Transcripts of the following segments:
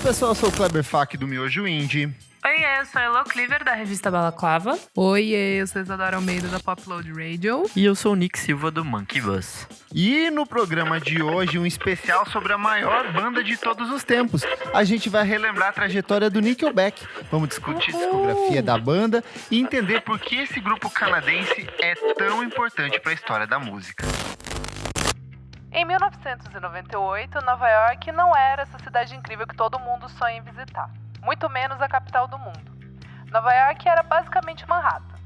pessoal, eu sou o Kleber Fak do Miojo Indie. Oi, eu sou a Elo Cleaver, da revista Balaclava. Oi, eu sou a Isadora Almeida, da Popload Radio. E eu sou o Nick Silva, do Monkey Bus. E no programa de hoje, um especial sobre a maior banda de todos os tempos. A gente vai relembrar a trajetória do Nickelback. Vamos discutir a discografia da banda e entender por que esse grupo canadense é tão importante para a história da música. Em 1998, Nova York não era essa cidade incrível que todo mundo sonha em visitar. Muito menos a capital do mundo. Nova York era basicamente Manhattan.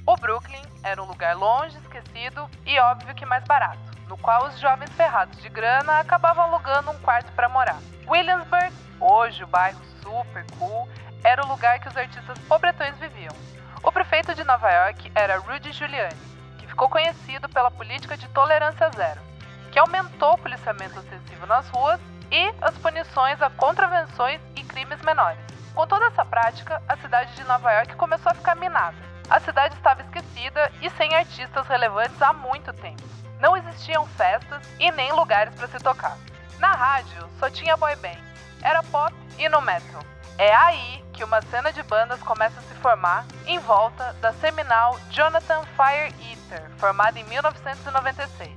O Brooklyn era um lugar longe, esquecido e óbvio que mais barato, no qual os jovens ferrados de grana acabavam alugando um quarto para morar. Williamsburg, hoje o bairro super cool, era o lugar que os artistas pobretões viviam. O prefeito de Nova York era Rudy Giuliani, que ficou conhecido pela política de tolerância zero, que aumentou o policiamento ostensivo nas ruas e as punições a contravenções e crimes menores. Com toda essa prática, a cidade de Nova York começou a ficar minada. A cidade estava esquecida e sem artistas relevantes há muito tempo. Não existiam festas e nem lugares para se tocar. Na rádio, só tinha boy band. Era pop e no metal. É aí que uma cena de bandas começa a se formar em volta da seminal Jonathan Fire Eater, formada em 1996.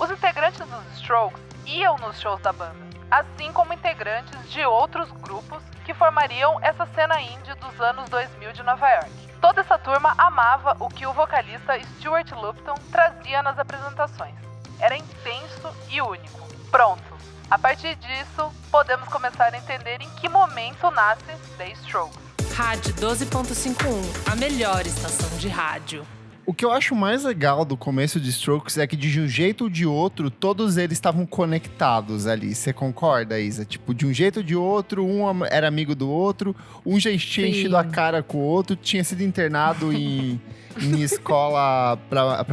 Os integrantes dos Strokes iam nos shows da banda, assim como integrantes de outros grupos que formariam essa cena indie dos anos 2000 de Nova York. Toda essa turma amava o que o vocalista Stuart Lupton trazia nas apresentações. Era intenso e único. Pronto. A partir disso, podemos começar a entender em que momento nasce The Strokes. Rádio 12.51, a melhor estação de rádio. O que eu acho mais legal do começo de Strokes é que, de um jeito ou de outro, todos eles estavam conectados ali. Você concorda, Isa? Tipo, de um jeito ou de outro, um era amigo do outro, um já tinha enchido a cara com o outro, tinha sido internado em escola pra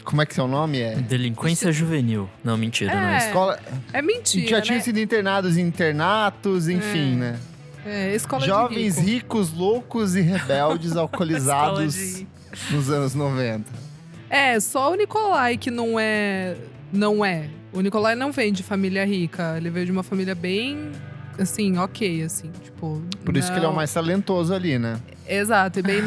como é que é o nome? Delinquência juvenil. Não, mentira, não é escola. É mentira, Já tinham sido internados em internatos, enfim, né? Escola Jovens de rico. ricos, loucos e rebeldes, alcoolizados nos anos 90. Só o Nikolai que não é. O Nikolai não vem de família rica. Ele veio de uma família bem, assim, ok, assim, tipo... Por isso que ele é o mais talentoso ali, né? Exato, e bem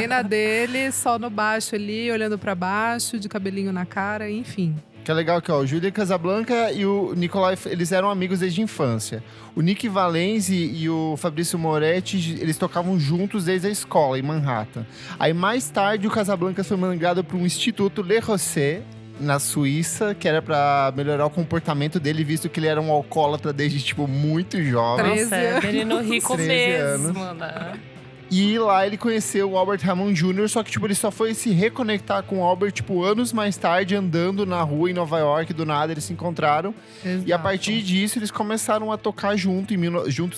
na dele, só no baixo ali, olhando pra baixo, de cabelinho na cara, enfim. Que é legal que, ó, o Júlio Casablanca e o Nicolai, eles eram amigos desde a infância. O Nick Valenzi e o Fabrício Moretti, eles tocavam juntos desde a escola, em Manhattan. Aí, mais tarde, o Casablanca foi mandado para um instituto Le Rosset, na Suíça, que era pra melhorar o comportamento dele, visto que ele era um alcoólatra desde, tipo, muito jovem. 13 anos. Menino rico 13 mesmo, anos. né? E lá ele conheceu o Albert Hammond Jr., só que, tipo, ele só foi se reconectar com o Albert, tipo, anos mais tarde, andando na rua em Nova York, do nada eles se encontraram. Exato. E a partir disso, eles começaram a tocar juntos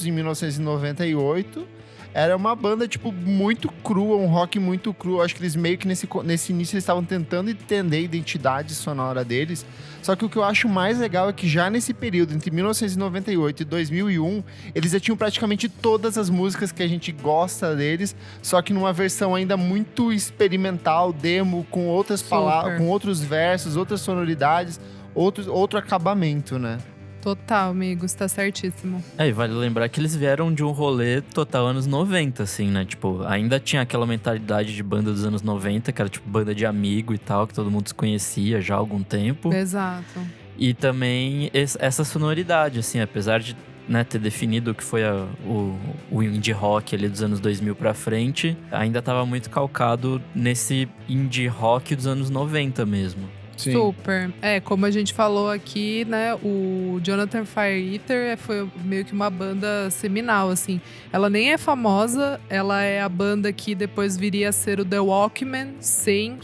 em 1998. Era uma banda, tipo, muito crua, um rock muito cru. Acho que eles meio que nesse início eles estavam tentando entender a identidade sonora deles. Só que o que eu acho mais legal é que já nesse período, entre 1998 e 2001, eles já tinham praticamente todas as músicas que a gente gosta deles, só que numa versão ainda muito experimental, demo, com outras palavras, com outros versos, outras sonoridades, outro acabamento, né? Total, amigo, você tá certíssimo. E vale lembrar que eles vieram de um rolê total anos 90, assim, né? Tipo, ainda tinha aquela mentalidade de banda dos anos 90, que era tipo banda de amigo e tal, que todo mundo se conhecia já há algum tempo. Exato. E também essa sonoridade, assim, apesar de, né, ter definido o que foi o indie rock ali dos anos 2000 pra frente, ainda tava muito calcado nesse indie rock dos anos 90 mesmo. Sim. Super. Como a gente falou aqui, né, o Jonathan Fire Eater foi meio que uma banda seminal, assim. Ela nem é famosa, ela é a banda que depois viria a ser o The Walkmen, sem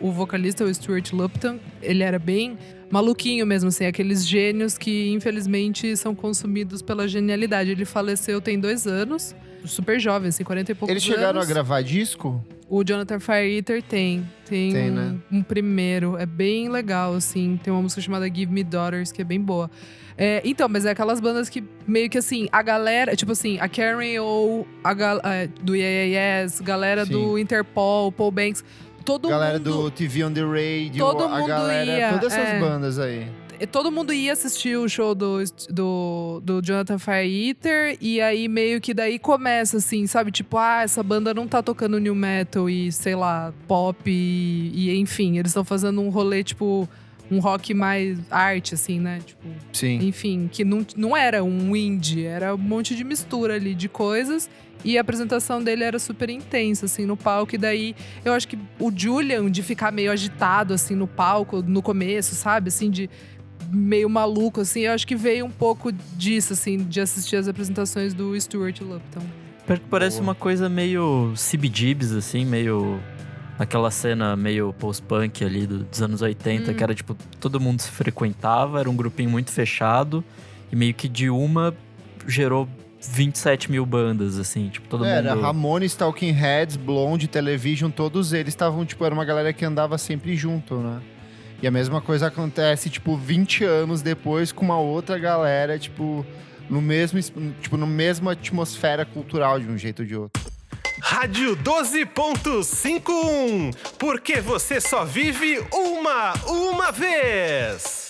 o vocalista, o Stuart Lupton. Ele era bem maluquinho mesmo, assim, aqueles gênios que infelizmente são consumidos pela genialidade. Ele faleceu tem 2 anos, super jovem, assim, 40 e poucos anos. Eles chegaram a gravar disco? O Jonathan Fire Eater tem né? um primeiro, é bem legal, assim. Tem uma música chamada Give Me Daughters, que é bem boa. Então, mas é aquelas bandas que meio que assim, a galera, tipo assim, a Karen ou do Yeah, galera do Interpol, Paul Banks, todo galera mundo... do TV on the Radio, todo a mundo galera, ia, todas essas bandas aí. todo mundo ia assistir o show do Jonathan Fire Eater, e aí meio que daí começa assim, sabe? Tipo, essa banda não tá tocando new metal e, sei lá, pop e enfim, eles estão fazendo um rolê, tipo, um rock mais arte, assim, né? Tipo, Sim. enfim, que não era um indie, era um monte de mistura ali de coisas. E a apresentação dele era super intensa, assim, no palco. E daí, eu acho que o Julian, de ficar meio agitado, assim, no palco, no começo, sabe? Assim, de meio maluco, assim. Eu acho que veio um pouco disso, assim, de assistir as apresentações do Stuart Lupton. Parece uma coisa meio CBGBs, assim, meio... Aquela cena meio post-punk ali dos anos 80, que era, tipo, todo mundo se frequentava, era um grupinho muito fechado. E meio que de uma gerou 27 mil bandas, assim, tipo, todo mundo... Era Ramones, Talking Heads, Blonde, Television, todos eles estavam, tipo, era uma galera que andava sempre junto, né? E a mesma coisa acontece, tipo, 20 anos depois com uma outra galera, tipo, no mesma atmosfera cultural, de um jeito ou de outro. Rádio 12.51, porque você só vive uma vez.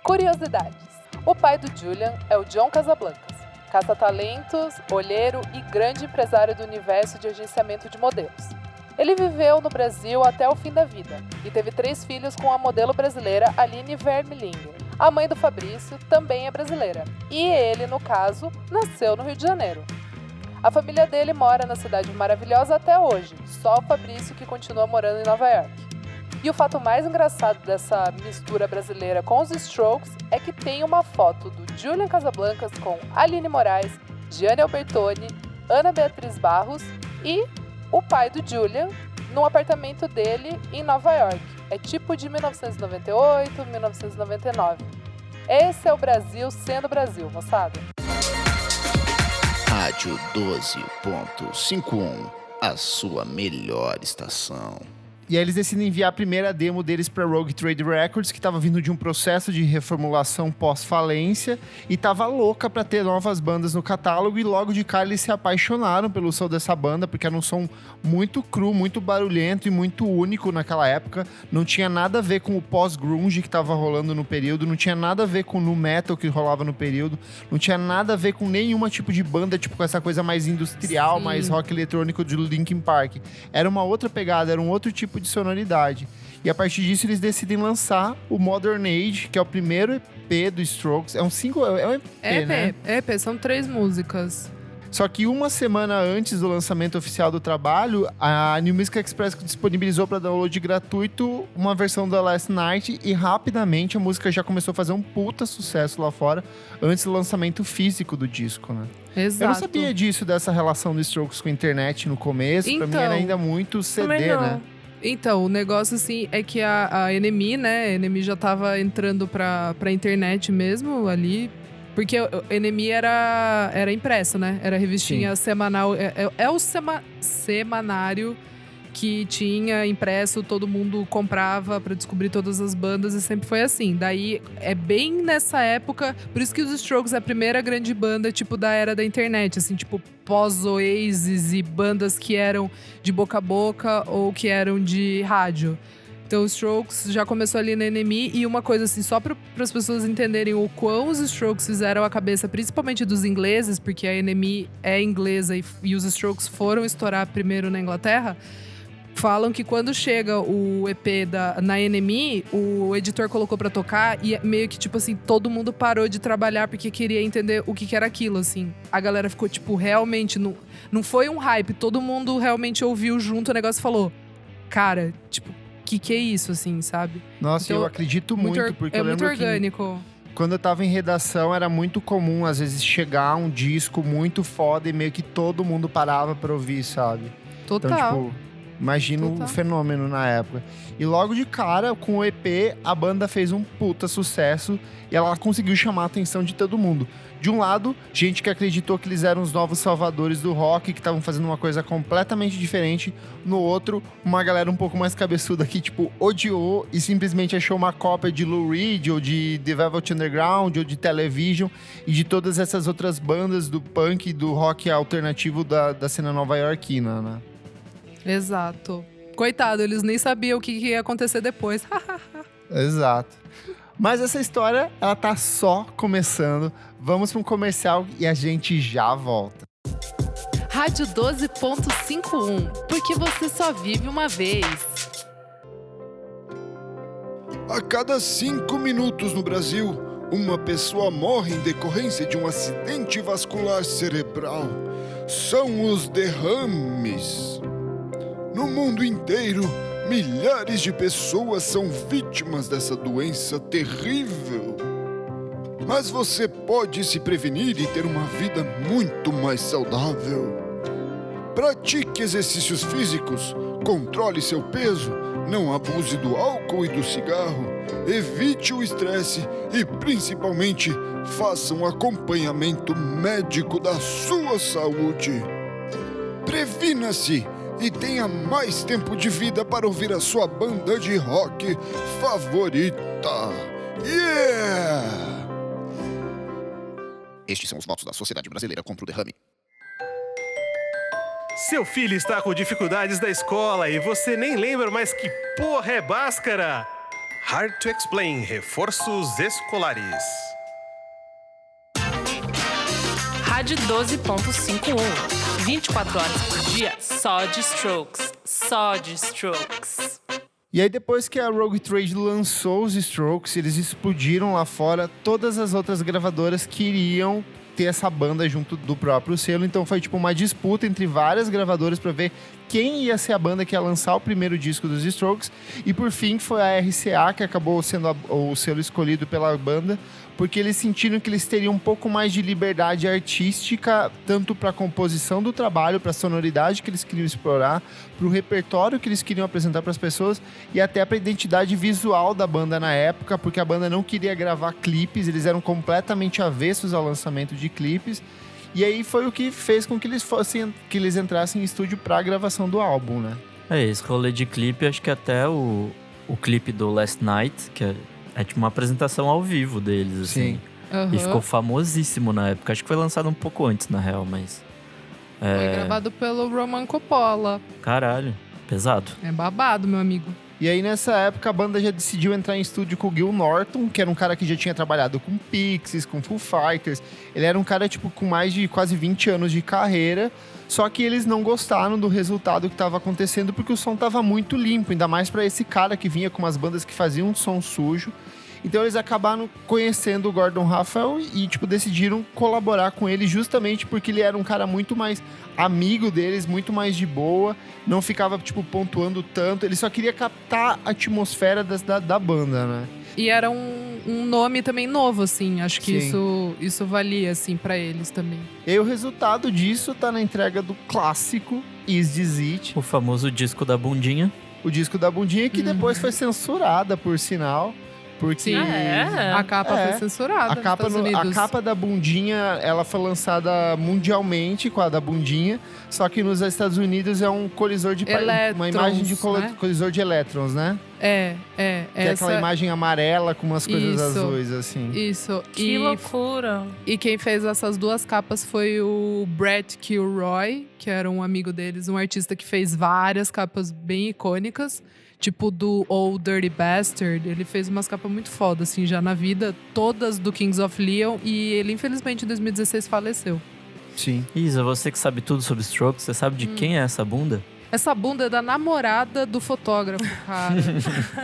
Curiosidades. O pai do Julian é o John Casablancas, caça-talentos, olheiro e grande empresário do universo de agenciamento de modelos. Ele viveu no Brasil até o fim da vida e teve 3 filhos com a modelo brasileira Aline Vermilinger. A mãe do Fabrício também é brasileira e ele, no caso, nasceu no Rio de Janeiro. A família dele mora na cidade maravilhosa até hoje, só o Fabrício que continua morando em Nova York. E o fato mais engraçado dessa mistura brasileira com os Strokes é que tem uma foto do Julian Casablancas com Aline Moraes, Gianni Albertoni, Ana Beatriz Barros e o pai do Julian num apartamento dele em Nova York. É tipo de 1998, 1999. Esse é o Brasil sendo Brasil, moçada. Rádio 12.51, a sua melhor estação. E aí eles decidem enviar a primeira demo deles para Rogue Trade Records, que estava vindo de um processo de reformulação pós-falência e estava louca para ter novas bandas no catálogo, e logo de cara eles se apaixonaram pelo som dessa banda, porque era um som muito cru, muito barulhento e muito único naquela época. Não tinha nada a ver com o pós-grunge que estava rolando no período, não tinha nada a ver com o nu metal que rolava no período, não tinha nada a ver com nenhum tipo de banda, tipo com essa coisa mais industrial, Sim. mais rock eletrônico de Linkin Park. Era uma outra pegada, era um outro tipo de sonoridade. E a partir disso eles decidem lançar o Modern Age, que é o primeiro EP do Strokes. É um single, é um EP, né? EP, são 3 músicas. Só que uma semana antes do lançamento oficial do trabalho, a New Music Express disponibilizou para download gratuito uma versão da Last Night, e rapidamente a música já começou a fazer um puta sucesso lá fora, antes do lançamento físico do disco, né? Exato. Eu não sabia disso, dessa relação do Strokes com a internet no começo. Pra mim era ainda muito CD, né? Então, o negócio, assim, é que a NME, né? A NME já tava entrando pra internet mesmo ali. Porque a NME era impresso, né? Era revistinha semanal. É o semanário que tinha impresso, todo mundo comprava pra descobrir todas as bandas, e sempre foi assim. Daí, é bem nessa época, por isso que os Strokes é a primeira grande banda, tipo, da era da internet, assim, tipo, pós-Oasis e bandas que eram de boca a boca ou que eram de rádio. Então, os Strokes já começou ali na NME, e uma coisa assim, só para as pessoas entenderem o quão os Strokes fizeram a cabeça, principalmente dos ingleses, porque a NME é inglesa e os Strokes foram estourar primeiro na Inglaterra. Falam que quando chega o EP na NME, o editor colocou pra tocar e meio que, tipo assim, todo mundo parou de trabalhar porque queria entender o que era aquilo, assim. A galera ficou, tipo, realmente... Não foi um hype, todo mundo realmente ouviu junto o negócio e falou... Cara, tipo, que é isso, assim, sabe? Nossa, Então, eu acredito muito, porque eu muito lembro orgânico. que quando eu tava em redação era muito comum, às vezes, chegar um disco muito foda e meio que todo mundo parava pra ouvir, sabe? Total. Então, tipo... Imagino o fenômeno na época. E logo de cara, com o EP, a banda fez um puta sucesso e ela conseguiu chamar a atenção de todo mundo. De um lado, gente que acreditou que eles eram os novos salvadores do rock, que estavam fazendo uma coisa completamente diferente. No outro, uma galera um pouco mais cabeçuda que, tipo, odiou e simplesmente achou uma cópia de Lou Reed, ou de The Velvet Underground, ou de Television, e de todas essas outras bandas do punk e do rock alternativo da cena nova-iorquina, né? Exato. Coitado, eles nem sabiam o que ia acontecer depois. Exato. Mas essa história, ela tá só começando. Vamos para um comercial e a gente já volta. Rádio 12.51, porque você só vive uma vez. A cada 5 minutos no Brasil, uma pessoa morre em decorrência de um acidente vascular cerebral. São os derrames. No mundo inteiro, milhares de pessoas são vítimas dessa doença terrível. Mas você pode se prevenir e ter uma vida muito mais saudável. Pratique exercícios físicos, controle seu peso, não abuse do álcool e do cigarro, evite o estresse e, principalmente, faça um acompanhamento médico da sua saúde. Previna-se e tenha mais tempo de vida para ouvir a sua banda de rock favorita. Yeah! Estes são os votos da Sociedade Brasileira contra o Derrame. Seu filho está com dificuldades da escola e você nem lembra mais que porra é Bhaskara? Hard to Explain, reforços escolares. Rádio 12.51, 24 horas por dia, só de Strokes. Só de Strokes. E aí, depois que a Rogue Trade lançou os Strokes, eles explodiram lá fora. Todas as outras gravadoras queriam ter essa banda junto do próprio selo. Então foi tipo uma disputa entre várias gravadoras para ver quem ia ser a banda que ia lançar o primeiro disco dos Strokes. E por fim foi a RCA que acabou sendo o selo escolhido pela banda, porque eles sentiram que eles teriam um pouco mais de liberdade artística, tanto para a composição do trabalho, para a sonoridade que eles queriam explorar, para o repertório que eles queriam apresentar para as pessoas e até para a identidade visual da banda na época, porque a banda não queria gravar clipes, eles eram completamente avessos ao lançamento de clipes. E aí foi o que fez com que eles entrassem em estúdio para a gravação do álbum, né? Esse rolê de clipe, acho que até o clipe do Last Night, que é tipo uma apresentação ao vivo deles, assim. Sim. Aham. E ficou famosíssimo na época. Acho que foi lançado um pouco antes, na real, mas... Foi gravado pelo Roman Coppola. Caralho, pesado. É babado, meu amigo. E aí, nessa época, a banda já decidiu entrar em estúdio com o Gil Norton, que era um cara que já tinha trabalhado com Pixies, com Foo Fighters. Ele era um cara, tipo, com mais de quase 20 anos de carreira. Só que eles não gostaram do resultado que estava acontecendo, porque o som estava muito limpo. Ainda mais para esse cara que vinha com umas bandas que faziam um som sujo. Então eles acabaram conhecendo o Gordon Raphael e, tipo, decidiram colaborar com ele justamente porque ele era um cara muito mais amigo deles, muito mais de boa, não ficava, tipo, pontuando tanto. Ele só queria captar a atmosfera da banda, né? E era um nome também novo, assim. Acho que Sim. isso valia, assim, pra eles também. E aí o resultado disso tá na entrega do clássico Is This It, O famoso disco da bundinha. o disco da bundinha, que depois foi censurada, por sinal. Porque Sim. É. A capa foi censurada a capa, nos Estados Unidos. a capa da bundinha, ela foi lançada mundialmente com a da bundinha, só que nos Estados Unidos é um colisor de... uma imagem de né? colisor de elétrons, né? É. Que é aquela imagem amarela com umas coisas Isso. azuis, assim. Isso. Que loucura. E quem fez essas duas capas foi o Brett Kilroy, que era um amigo deles, um artista que fez várias capas bem icônicas. Tipo do Old Dirty Bastard, ele fez umas capas muito foda, assim, já na vida, todas do Kings of Leon, e ele, infelizmente, em 2016 faleceu. Sim. Isa, você que sabe tudo sobre Strokes, você sabe de quem é essa bunda? Essa bunda é da namorada do fotógrafo, cara.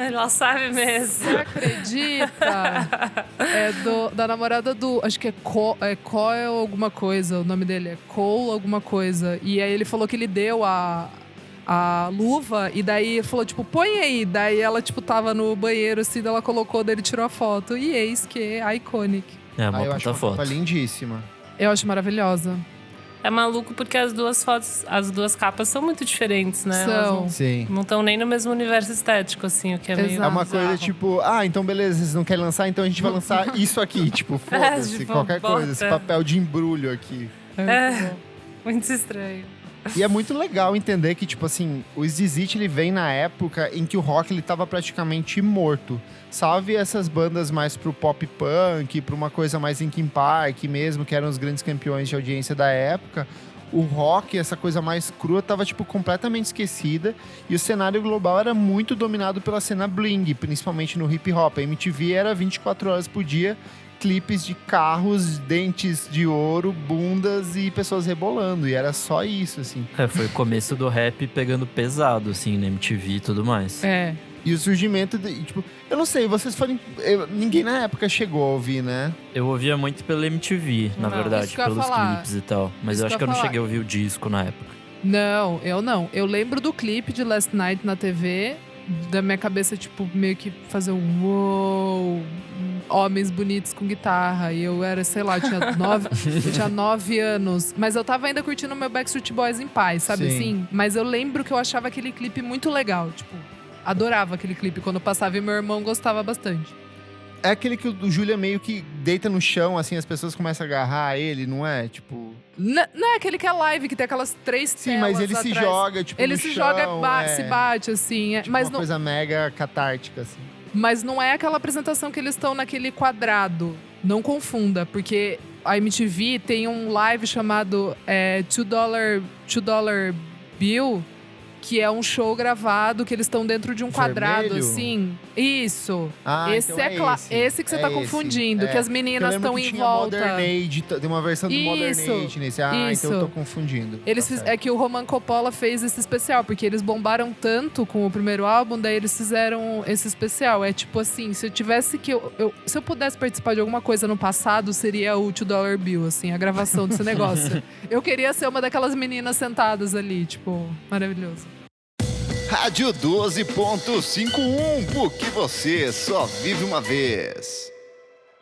Ela sabe mesmo. Você acredita? É da namorada do... Acho que é Coyle alguma coisa, o nome dele é Cole alguma coisa. E aí ele falou que ele deu a luva, e daí falou, tipo, põe aí. Daí ela, tipo, tava no banheiro, assim, daí ela colocou, daí ele tirou a foto. E eis que é iconic. É uma eu acho puta uma foto. capa lindíssima. Eu acho maravilhosa. É maluco porque as duas fotos, as duas capas são muito diferentes, né? Elas São. Sim. não estão nem no mesmo universo estético, assim, o que é meio Exato. É uma coisa bizarro. tipo, então beleza, vocês não querem lançar, então a gente vai lançar isso aqui. Tipo, foda-se, tipo, qualquer coisa. Esse bota. papel de embrulho aqui. É, muito estranho. E é muito legal entender que, tipo assim, o Is This It, ele vem na época em que o rock, ele tava praticamente morto. Salve essas bandas mais pro pop punk, pra uma coisa mais Linkin Park mesmo, que eram os grandes campeões de audiência da época. o rock, essa coisa mais crua, tava, tipo, completamente esquecida. E o cenário global era muito dominado pela cena bling, principalmente no hip hop. A MTV era 24 horas por dia, clipes de carros, dentes de ouro, bundas e pessoas rebolando. E era só isso, assim. Foi o começo do rap pegando pesado, assim, na MTV e tudo mais. E o surgimento, tipo, eu não sei, vocês foram... ninguém na época chegou a ouvir, né? Eu ouvia muito pela MTV, na Não, verdade, isso que eu ia pelos falar. clipes e tal. Mas Isso eu acho que eu que eu não ia cheguei a falar. ouvir o disco na época. Não. Eu lembro do clipe de Last Night na TV, da minha cabeça, tipo, meio que fazer um uou, homens bonitos com guitarra. E eu era, sei lá, eu tinha 9 anos. Mas eu tava ainda curtindo meu Backstreet Boys em paz, sabe Sim. assim? Mas eu lembro que eu achava aquele clipe muito legal, tipo, adorava aquele clipe quando passava e meu irmão gostava bastante. É aquele que o Julia meio que deita no chão, assim, as pessoas começam a agarrar ele, não é? Tipo... Não é aquele que é live, que tem aquelas 3 telas Sim, mas ele atrás. se joga, tipo, Ele no se chão, joga, se bate, assim. Tipo, mas uma não, coisa mega catártica, assim. Mas não é aquela apresentação que eles estão naquele quadrado. Não confunda, porque a MTV tem um live chamado $2 Bill, que é um show gravado que eles estão dentro de um quadrado, Vermelho? assim. Isso. Ah, esse então é esse. esse que você tá esse. confundindo, que as Eu meninas lembro estão que em tinha volta. Modern Age, tem uma versão do Modern Isso, Age nesse. isso. Então eu tô confundindo. Eles Tá certo. é que o Roman Coppola fez esse especial, porque eles bombaram tanto com o primeiro álbum, daí eles fizeram esse especial. É tipo assim, se eu tivesse que... se eu pudesse participar de alguma coisa no passado, seria o $2 Bill, assim, a gravação desse negócio. Eu queria ser uma daquelas meninas sentadas ali, tipo, maravilhoso. Rádio 12.51, porque você só vive uma vez.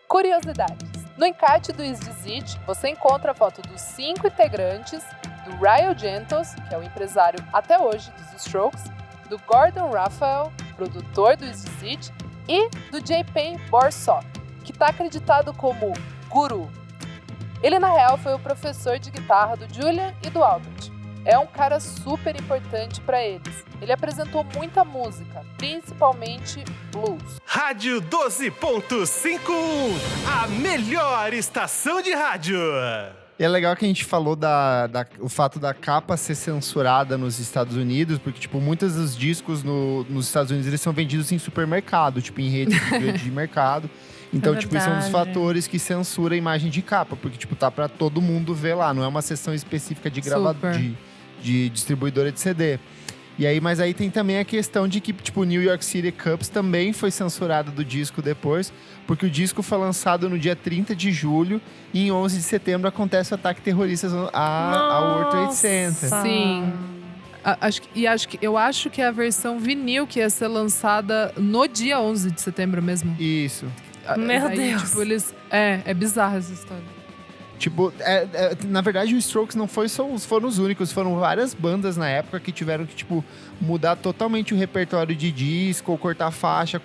Curiosidades. No encarte do Is This It, você encontra a foto dos 5 integrantes, do Ryan Gentles, que é o empresário até hoje dos Strokes, do Gordon Raphael, produtor do Is This It, e do J.P. Borsok, que está acreditado como guru. Ele, na real, foi o professor de guitarra do Julian e do Albert. É um cara super importante para eles. Ele apresentou muita música, principalmente blues. Rádio 12.51, a melhor estação de rádio. E é legal que a gente falou o fato da capa ser censurada nos Estados Unidos, porque, tipo, muitos dos discos nos Estados Unidos, eles são vendidos em supermercado, tipo, em rede de mercado. Então, tipo, isso é um dos verdade. fatores que censura a imagem de capa, porque, tipo, tá pra todo mundo ver lá, não é uma seção específica de gravador, de distribuidora de CD. E aí, mas aí tem também a questão de que, tipo, New York City Cups também foi censurado do disco depois, porque o disco foi lançado no dia 30 de julho e em 11 de setembro acontece o ataque terrorista ao World Trade Center. Sim. Eu acho que é a versão vinil que ia ser lançada no dia 11 de setembro mesmo. Isso. Meu Deus. Tipo, eles... É bizarra essa história. Tipo, na verdade, o Strokes não foram os únicos. Foram várias bandas na época que tiveram que, tipo, mudar totalmente o repertório de disco, ou cortar faixa,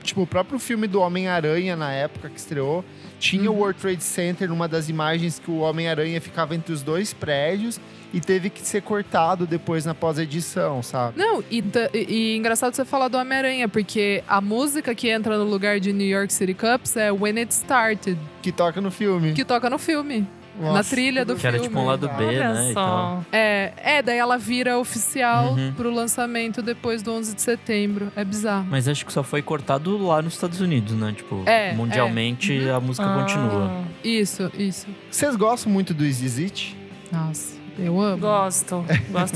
Tipo, o próprio filme do Homem-Aranha, na época que estreou, tinha o World Trade Center numa das imagens que o Homem-Aranha ficava entre os 2 prédios e teve que ser cortado depois na pós-edição, sabe? Não, e engraçado você falar do Homem-Aranha, porque a música que entra no lugar de New York City Cups é When It Started, Que toca no filme. que toca no filme. Nossa, na trilha do Que filme. era tipo um lado B, Olha né? E tal. só. Daí ela vira oficial Uhum. pro lançamento depois do 11 de setembro. É bizarro. Mas acho que só foi cortado lá nos Estados Unidos, né? Tipo, mundialmente a música continua. Isso. Vocês gostam muito do Is This It? Nossa, eu amo. Gosto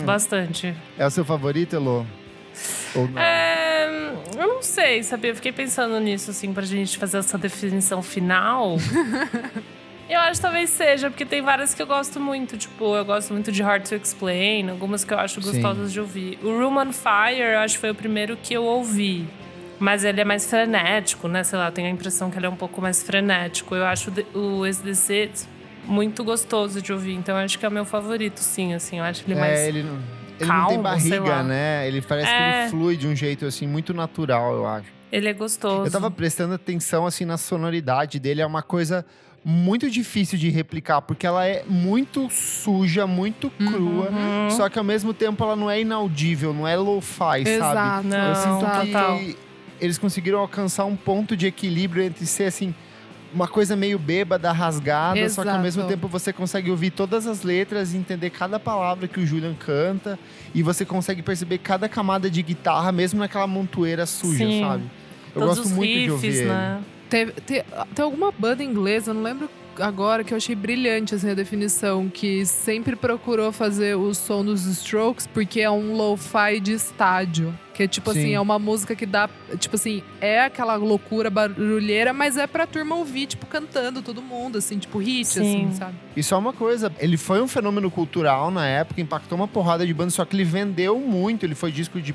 bastante. É o seu favorito, Elô? Ou não? Eu não sei, sabia? Eu fiquei pensando nisso, assim, pra gente fazer essa definição final. Eu acho que talvez seja, porque tem várias que eu gosto muito. Tipo, eu gosto muito de Hard to Explain, algumas que eu acho gostosas de ouvir. O Room on Fire, eu acho que foi o primeiro que eu ouvi. Mas ele é mais frenético, né? Sei lá, eu tenho a impressão que ele é um pouco mais frenético. Eu acho o Is This It muito gostoso de ouvir. Então, eu acho que é o meu favorito, sim, assim. Eu acho ele mais... Ele não tem calmo, sei lá. barriga, né? Ele parece que ele flui de um jeito, assim, muito natural, eu acho. Ele é gostoso. Eu tava prestando atenção, assim, na sonoridade dele. É uma coisa muito difícil de replicar, porque ela é muito suja, muito crua. Só que, ao mesmo tempo, ela não é inaudível, não é lo-fi, Exato. sabe? Não, Eu sinto total. que eles conseguiram alcançar um ponto de equilíbrio entre ser, assim, uma coisa meio bêbada, rasgada, só que ao mesmo Exato. tempo você consegue ouvir todas as letras e entender cada palavra que o Julian canta. E você consegue perceber cada camada de guitarra, mesmo naquela montoeira suja, Sim. sabe? Eu Todos gosto os muito de ouvir riffs, ele. né? Tem alguma banda inglesa, eu não lembro agora, que eu achei brilhante assim, a definição, que sempre procurou fazer o som dos Strokes porque é um lo-fi de estádio. Que é tipo Sim. assim, é uma música que dá, tipo assim, é aquela loucura barulheira, mas é pra turma ouvir, tipo, cantando todo mundo, assim, tipo, hit, Sim. assim, sabe? E só uma coisa, ele foi um fenômeno cultural na época, impactou uma porrada de bandas, só que ele vendeu muito. Ele foi disco de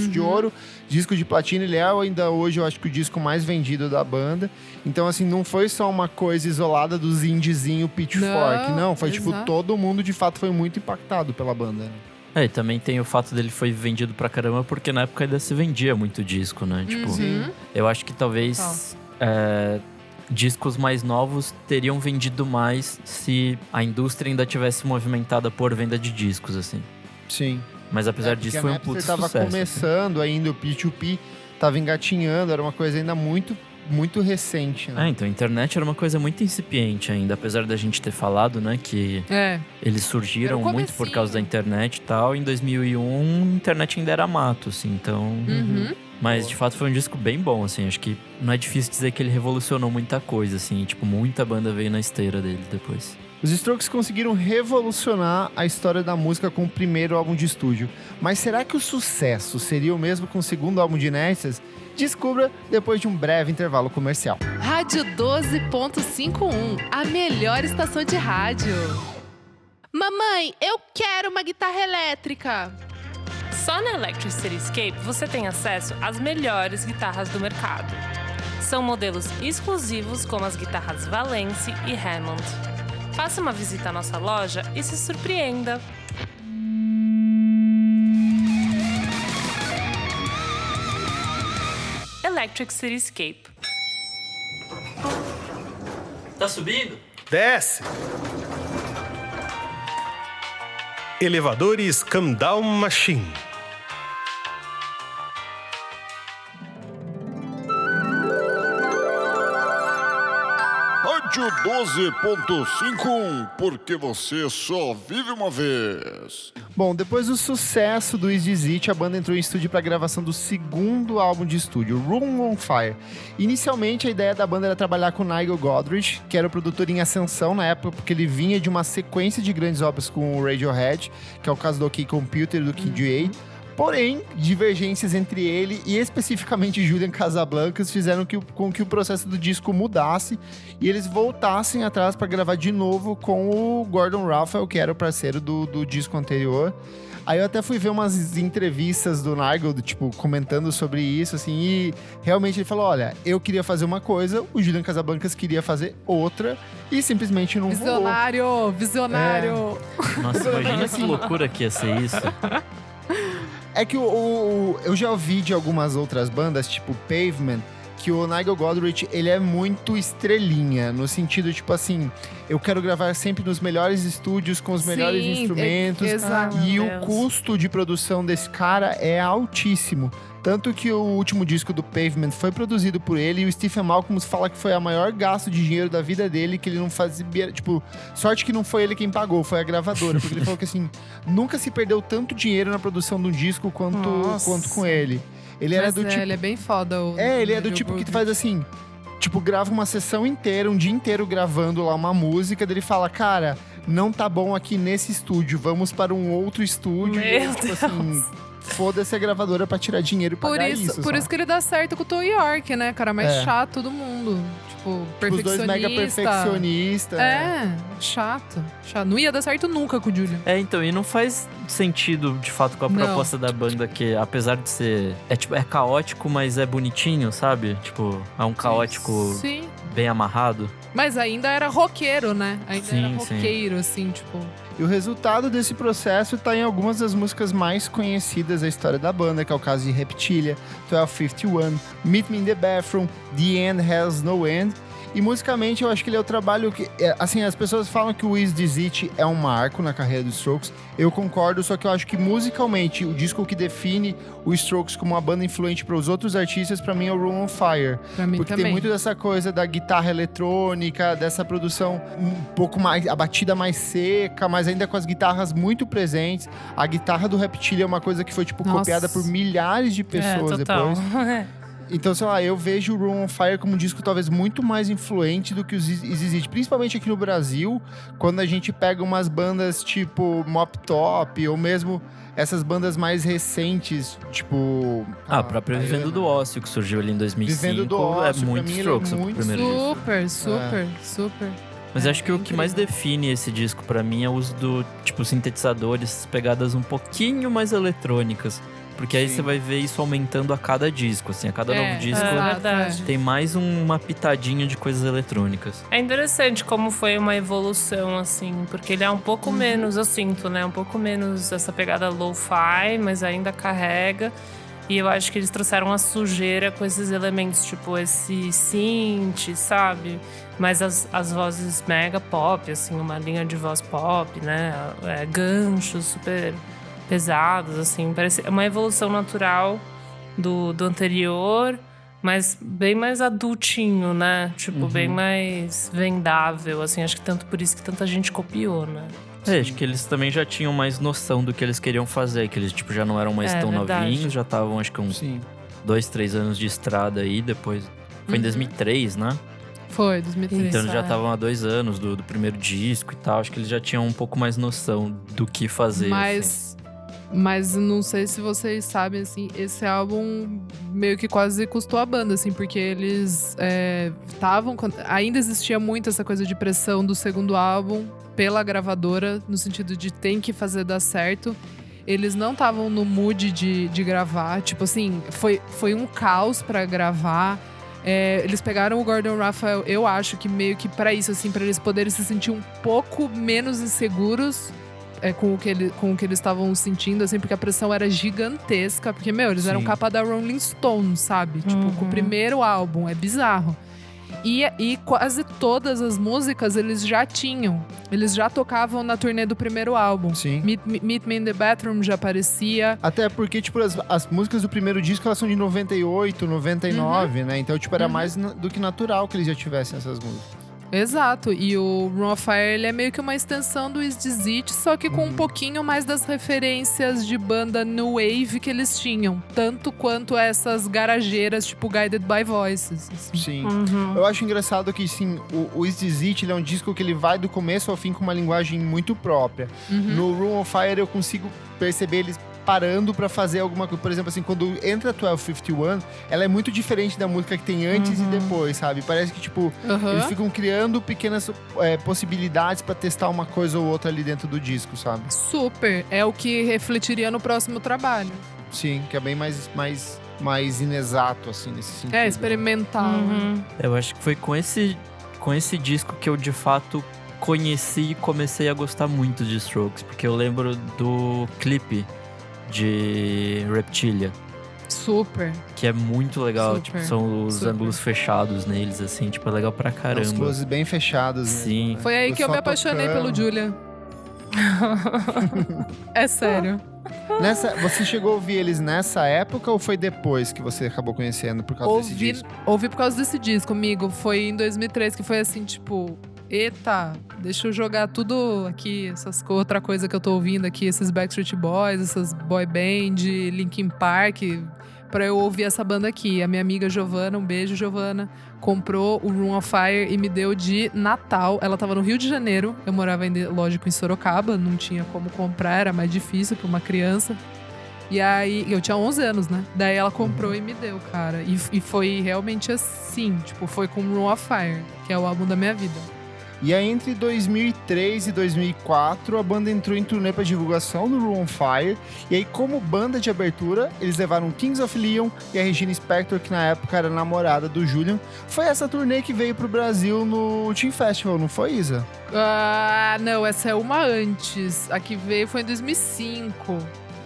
de ouro, disco de platina. Ele é ainda hoje, eu acho que o disco mais vendido da banda. Então, assim, não foi só uma coisa isolada dos indiezinho Pitchfork. Não, foi tipo, exato. todo mundo de fato foi muito impactado pela banda. Né? E também tem o fato dele foi vendido pra caramba, porque na época ainda se vendia muito disco, né? Tipo, Sim. eu acho que talvez discos mais novos teriam vendido mais se a indústria ainda tivesse movimentada por venda de discos, assim. Sim. Mas apesar Porque disso, a foi um Napster puto tava sucesso. começando ainda, o P2P tava engatinhando, era uma coisa ainda muito, muito recente, né? Então a internet era uma coisa muito incipiente ainda, apesar da gente ter falado, né, que É. eles surgiram Era o muito por causa da comecinho. internet e tal. Em 2001, a internet ainda era mato, assim, então... Uhum. Mas, de fato, foi um disco bem bom, assim. Acho que não é difícil dizer que ele revolucionou muita coisa, assim. Tipo, muita banda veio na esteira dele depois. Os Strokes conseguiram revolucionar a história da música com o primeiro álbum de estúdio. Mas será que o sucesso seria o mesmo com o segundo álbum de inéditas? Descubra depois de um breve intervalo comercial. Rádio 12.51, a melhor estação de rádio. Mamãe, eu quero uma guitarra elétrica. Só na Electric Cityscape você tem acesso às melhores guitarras do mercado. São modelos exclusivos como as guitarras Valence e Hammond. Faça uma visita à nossa loja e se surpreenda. Electric Cityscape. Tá subindo? Desce! Elevadores Come Down Machine. Rádio 12.51, porque você só vive uma vez. Bom, depois do sucesso do Is This It, a banda entrou em estúdio para a gravação do segundo álbum de estúdio, Room on Fire. Inicialmente, a ideia da banda era trabalhar com Nigel Godrich, que era o produtor em ascensão na época, porque ele vinha de uma sequência de grandes obras com o Radiohead, que é o caso do OK Computer e do Kid A. Porém, divergências entre ele e especificamente Julian Casablancas fizeram com que o processo do disco mudasse e eles voltassem atrás para gravar de novo com o Gordon Raphael, que era o parceiro do disco anterior. Aí eu até fui ver umas entrevistas do Nigel, tipo, comentando sobre isso, assim, e realmente ele falou, olha, eu queria fazer uma coisa, o Julian Casablancas queria fazer outra, e simplesmente não rolou. Visionário! Nossa, imagina que loucura que ia ser isso. É que eu já ouvi de algumas outras bandas, tipo Pavement, que o Nigel Godrich, ele é muito estrelinha, no sentido, tipo assim, eu quero gravar sempre nos melhores estúdios, com os melhores instrumentos. Exato. E Meu o Deus. custo de produção desse cara é altíssimo. Tanto que o último disco do Pavement foi produzido por ele, e o Stephen Malcolm fala que foi o maior gasto de dinheiro da vida dele, que ele não fazia... Tipo, sorte que não foi ele quem pagou, foi a gravadora. Porque ele falou que, assim, nunca se perdeu tanto dinheiro na produção de um disco quanto com ele. Ele era Mas do tipo... ele é bem foda. ele é do tipo que faz assim... Tipo, grava uma sessão inteira, um dia inteiro gravando lá uma música, daí ele fala, cara, não tá bom aqui nesse estúdio, vamos para um outro estúdio. Meu E aí, tipo Deus. assim, foda-se a gravadora pra tirar dinheiro e pagar Por sabe? isso que ele dá certo com o Tom York, né, cara? Mais É. chato do mundo. Tipo, Tipo, os dois mega perfeccionistas. Chato. Não ia dar certo nunca com o Julian. Então, e não faz sentido, de fato, com a Não. proposta da banda, que apesar de ser... É caótico, mas é bonitinho, sabe? Tipo, é um caótico Sim. bem amarrado. Mas ainda era roqueiro, né? Ainda Sim, era sim. roqueiro, assim, tipo... E o resultado desse processo tá em algumas das músicas mais conhecidas da história da banda, que é o caso de Reptilia, 1251, Meet Me in the Bathroom, The End Has No End. E musicalmente eu acho que ele é o trabalho que... assim, as pessoas falam que o Is This It é um marco na carreira dos Strokes. Eu concordo, só que eu acho que musicalmente o disco que define o Strokes como uma banda influente para os outros artistas, pra mim é o Room on Fire. Pra mim Porque também. tem muito dessa coisa da guitarra eletrônica, dessa produção um pouco mais... a batida mais seca, mas ainda com as guitarras muito presentes. A guitarra do Reptilia é uma coisa que foi, tipo, Nossa. copiada por milhares de pessoas total. depois. Então, sei lá, eu vejo o Room on Fire como um disco talvez muito mais influente do que os Is It, principalmente aqui no Brasil, quando a gente pega umas bandas tipo Mop Top, ou mesmo essas bandas mais recentes, tipo... A própria Vivendo do Ócio, que surgiu ali em 2005, Vivendo do Ócio, é pra muito mim, ele é Strokes, o muito primeiro disco. Super. Mas acho que o que incrível. mais define esse disco pra mim é o uso do, tipo, sintetizadores, pegadas um pouquinho mais eletrônicas. Porque aí Sim. você vai ver isso aumentando a cada disco, assim. A cada novo disco é verdade. tem mais uma pitadinha de coisas eletrônicas. É interessante como foi uma evolução, assim, porque ele é um pouco menos, eu sinto, né? Um pouco menos essa pegada lo-fi, mas ainda carrega. E eu acho que eles trouxeram a sujeira com esses elementos, tipo esse synth, sabe? Mas as vozes mega pop, assim, uma linha de voz pop, né? Ganchos super pesados, assim. Parece uma evolução natural do anterior, mas bem mais adultinho, né? Tipo, bem mais vendável, assim. Acho que tanto por isso que tanta gente copiou, né? Acho que eles também já tinham mais noção do que eles queriam fazer. Que eles, tipo, já não eram mais tão verdade. novinhos. Já estavam, acho que uns Sim. 2-3 anos de estrada aí. Depois... Foi em 2003, né? Foi, 2003. Então eles já é. estavam há 2 anos do primeiro disco e tal. Acho que eles já tinham um pouco mais noção do que fazer. assim. Mas não sei se vocês sabem, assim, esse álbum meio que quase custou a banda, assim, porque eles estavam... ainda existia muito essa coisa de pressão do segundo álbum pela gravadora, no sentido de tem que fazer dar certo. Eles não estavam no mood de gravar, tipo assim, foi um caos pra gravar. Eles pegaram o Gordon Raphael, eu acho que meio que pra isso, assim, pra eles poderem se sentir um pouco menos inseguros com o que eles estavam sentindo, assim, porque a pressão era gigantesca. Porque, eles eram Sim. capa da Rolling Stone, sabe? Tipo, com o primeiro álbum, é bizarro. E quase todas as músicas eles já tinham. Eles já tocavam na turnê do primeiro álbum. Sim. Meet Me in the Bathroom já aparecia. Até porque, tipo, as músicas do primeiro disco, elas são de 98, 99, né? Então, tipo, era mais do que natural que eles já tivessem essas músicas. Exato, e o Room on Fire, ele é meio que uma extensão do Is This It, só que com um pouquinho mais das referências de banda New Wave que eles tinham. Tanto quanto essas garageiras, tipo Guided by Voices. assim. Sim. Eu acho engraçado que, sim, o Is This It, ele é um disco que ele vai do começo ao fim com uma linguagem muito própria. No Room on Fire, eu consigo perceber eles parando pra fazer alguma coisa. Por exemplo, assim, quando entra a 1251, ela é muito diferente da música que tem antes e depois, sabe? Parece que, tipo, eles ficam criando pequenas possibilidades pra testar uma coisa ou outra ali dentro do disco, sabe? Super, é o que refletiria no próximo trabalho. Sim, que é bem mais inexato, assim, nesse sentido. É, experimental. Eu acho que foi com esse disco que eu, de fato, conheci e comecei a gostar muito de Strokes. Porque eu lembro do clipe de Reptilia, Super. que é muito legal. Super, Tipo, são os super. ângulos fechados neles, assim. Tipo, é legal pra Os caramba. closes bem fechados, né? Sim. Foi aí que eu só me apaixonei tocando. pelo Julian. É sério. Você chegou a ouvir eles nessa época ou foi depois que você acabou conhecendo por causa desse disco? Ouvi por causa desse disco, amigo. Foi em 2003 que foi assim, tipo... Eita, deixa eu jogar tudo aqui, outra coisa que eu tô ouvindo aqui, esses Backstreet Boys, essas boy band, Linkin Park, pra eu ouvir essa banda aqui. A minha amiga Giovana, um beijo, Giovana, comprou o Room on Fire e me deu de Natal. Ela tava no Rio de Janeiro, eu morava, lógico, em Sorocaba, não tinha como comprar, era mais difícil pra uma criança. E aí, eu tinha 11 anos, né? Daí ela comprou e me deu, cara. E foi realmente assim, tipo, foi com Room on Fire, que é o álbum da minha vida. E aí, entre 2003 e 2004, a banda entrou em turnê para divulgação do Room on Fire. E aí, como banda de abertura, eles levaram Kings of Leon e a Regina Spektor, que na época era namorada do Julian. Foi essa turnê que veio pro Brasil no Teen Festival, não foi, Isa? Ah, não, essa é uma antes. A que veio foi em 2005.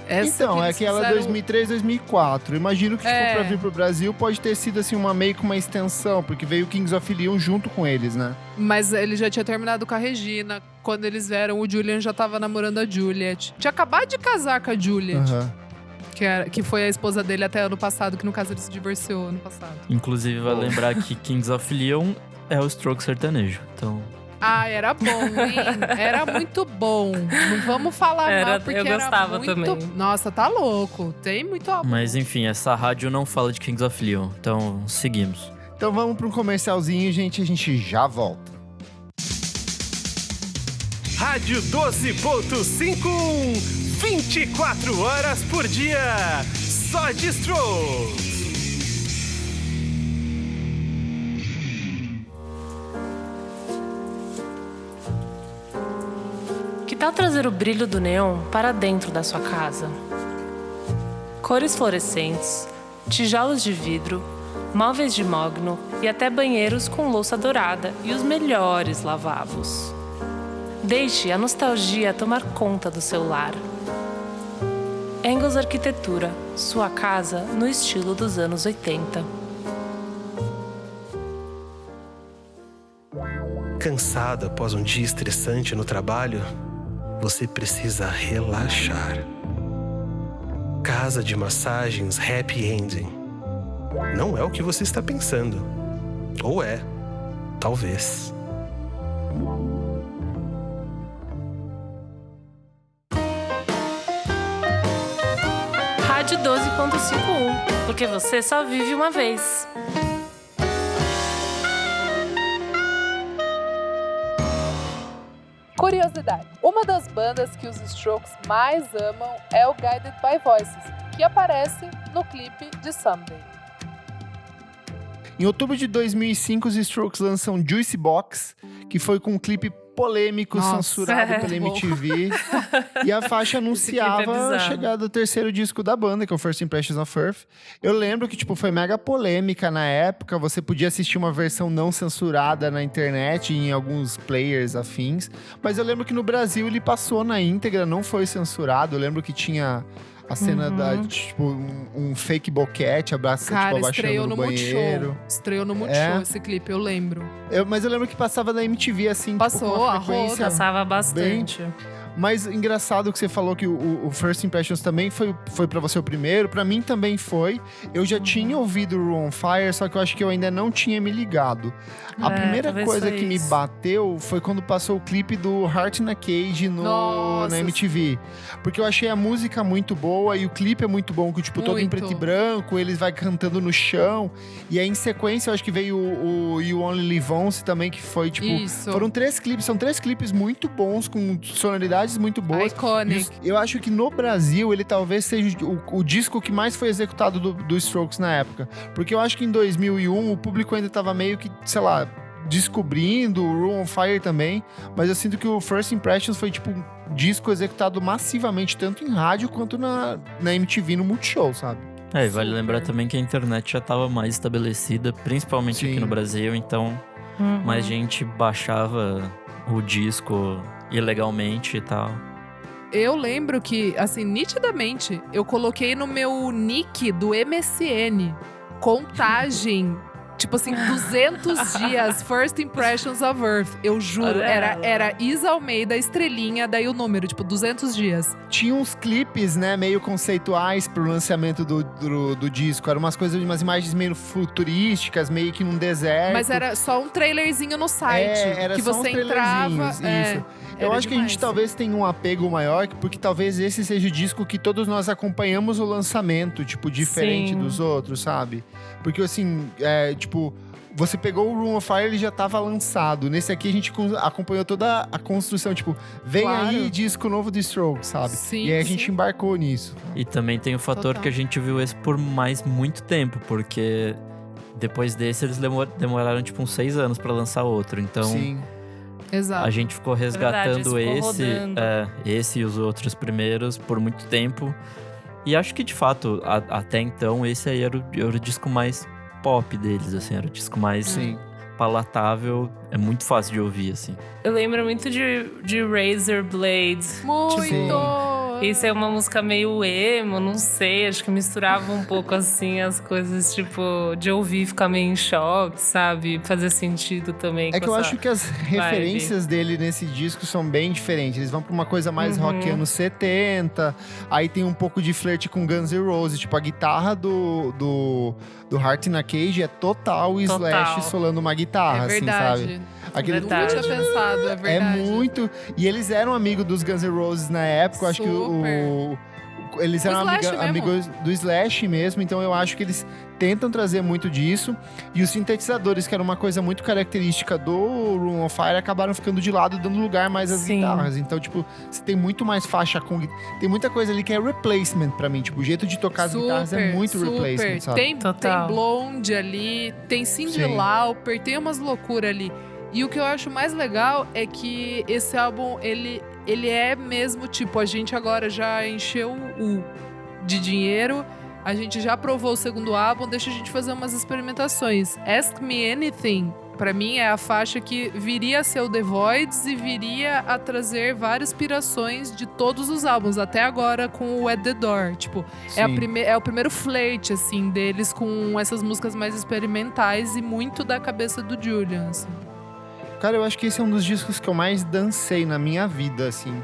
Então, é que ela é 2003, 2004. Imagino que, tipo, pra vir pro Brasil pode ter sido, assim, meio que uma extensão, porque veio o Kings of Leon junto com eles, né? Mas ele já tinha terminado com a Regina. Quando eles vieram, o Julian já tava namorando a Juliet. Tinha acabado de casar com a Juliet. Que foi a esposa dele até ano passado, que no caso ele se divorciou ano passado. Inclusive, vai lembrar que Kings of Leon é o Stroke sertanejo, então... Ah, era bom, hein? Era muito bom. Não vamos falar mal, porque eu gostava era muito... também. Nossa, tá louco. Tem muito amor. Mas enfim, essa rádio não fala de Kings of Leon, então seguimos. Então vamos para um comercialzinho, gente, a gente já volta. Rádio 12.51, 24 horas por dia, só de Strokes. Que tal trazer o brilho do neon para dentro da sua casa? Cores fluorescentes, tijolos de vidro, móveis de mogno e até banheiros com louça dourada e os melhores lavabos. Deixe a nostalgia tomar conta do seu lar. Engels Arquitetura, sua casa no estilo dos anos 80. Cansado após um dia estressante no trabalho? Você precisa relaxar. Casa de massagens Happy Ending. Não é o que você está pensando. Ou é. Talvez. Rádio 12.51, porque você só vive uma vez. Curiosidade: uma das bandas que os Strokes mais amam é o Guided by Voices, que aparece no clipe de Someday. Em outubro de 2005, os Strokes lançam Juicy Box, que foi com um clipe polêmico, censurado pela MTV. E a faixa anunciava a chegada do terceiro disco da banda, que é o First Impressions of Earth. Eu lembro que, tipo, foi mega polêmica na época. Você podia assistir uma versão não censurada na internet, em alguns players afins. Mas eu lembro que no Brasil ele passou na íntegra, não foi censurado. Eu lembro que tinha a cena da, tipo, um fake boquete abaixando no banheiro. Multishow. Estreou no Multishow esse clipe, eu lembro. Mas eu lembro que passava na MTV, assim, passou, tipo, com uma frequência passava bastante. Mas engraçado que você falou que o First Impressions também foi pra você o primeiro. Pra mim também foi. Eu já tinha ouvido o Room on Fire, só que eu acho que eu ainda não tinha me ligado. A primeira coisa que me bateu foi quando passou o clipe do Heart in a Cage na MTV. Porque eu achei a música muito boa e o clipe é muito bom, que tipo, todo em preto e branco, eles vai cantando no chão. E aí em sequência eu acho que veio o You Only Live Once também, que foi tipo... Isso. Foram 3 clipes, são 3 clipes muito bons, com sonoridade muito boas. Iconic. Eu acho que no Brasil ele talvez seja o disco que mais foi executado do Strokes na época. Porque eu acho que em 2001 o público ainda tava meio que, sei lá, descobrindo, o Room on Fire também. Mas eu sinto que o First Impressions foi tipo um disco executado massivamente, tanto em rádio quanto na MTV, no Multishow, sabe? E vale lembrar também que a internet já tava mais estabelecida, principalmente aqui no Brasil, então mais gente baixava o disco ilegalmente e tal. Eu lembro que, assim, nitidamente, eu coloquei no meu nick do MSN contagem, tipo assim, 200 dias, First Impressions of Earth. Eu juro, era Isa Almeida, estrelinha, daí o número, tipo, 200 dias. Tinha uns clipes, né, meio conceituais pro lançamento do disco. Eram umas imagens meio futurísticas, meio que num deserto. Mas era só um trailerzinho no site. Era que só você uns entrava. Isso. Eu acho que a gente talvez tenha um apego maior, porque talvez esse seja o disco que todos nós acompanhamos o lançamento, tipo, diferente dos outros, sabe? Porque, assim, tipo, você pegou o Room on Fire, ele já tava lançado. Nesse aqui a gente acompanhou toda a construção, tipo, vem aí disco novo do Strokes, sabe? Sim, e aí a gente embarcou nisso. E também tem o fator que a gente viu esse por muito tempo, porque depois desse eles demoraram, tipo, uns 6 anos pra lançar outro, então... Sim. Exato. A gente ficou resgatando rodando. esse e os outros primeiros por muito tempo. E acho que, de fato, até então, esse aí era o disco mais pop deles, assim. Era o disco mais palatável. É muito fácil de ouvir, assim. Eu lembro muito de Razor Blade. Muito! Isso é uma música meio emo, não sei. Acho que misturava um pouco, assim, as coisas, tipo, de ouvir e ficar meio em choque, sabe? Fazer sentido também. É que eu acho que as referências dele nesse disco são bem diferentes. Eles vão pra uma coisa mais rock anos 70. Aí tem um pouco de flerte com Guns N' Roses. Tipo, a guitarra do Heart in a Cage é total o Slash solando uma guitarra, assim, sabe? Aquele Eu nunca tinha pensado, é verdade. É muito... E eles eram amigos dos Guns N' Roses na época. Eu acho que eles eram amigos do Slash mesmo. Então eu acho que eles tentam trazer muito disso. E os sintetizadores, que era uma coisa muito característica do Room on Fire, acabaram ficando de lado, dando lugar mais às guitarras. Então, tipo, você tem muito mais faixa com... Tem muita coisa ali que é replacement pra mim. Tipo, o jeito de tocar as guitarras é muito replacement, sabe? Tem Blonde ali, tem Cyndi Lauper, tem umas loucuras ali. E o que eu acho mais legal é que esse álbum, ele é mesmo, tipo, a gente agora já encheu de dinheiro, a gente já provou o segundo álbum, deixa a gente fazer umas experimentações. Ask Me Anything, pra mim, é a faixa que viria a ser o The Voids e viria a trazer várias inspirações de todos os álbuns, até agora com o At The Door. Tipo, é o primeiro flerte, assim, deles com essas músicas mais experimentais e muito da cabeça do Julian, assim. Cara, eu acho que esse é um dos discos que eu mais dancei na minha vida, assim.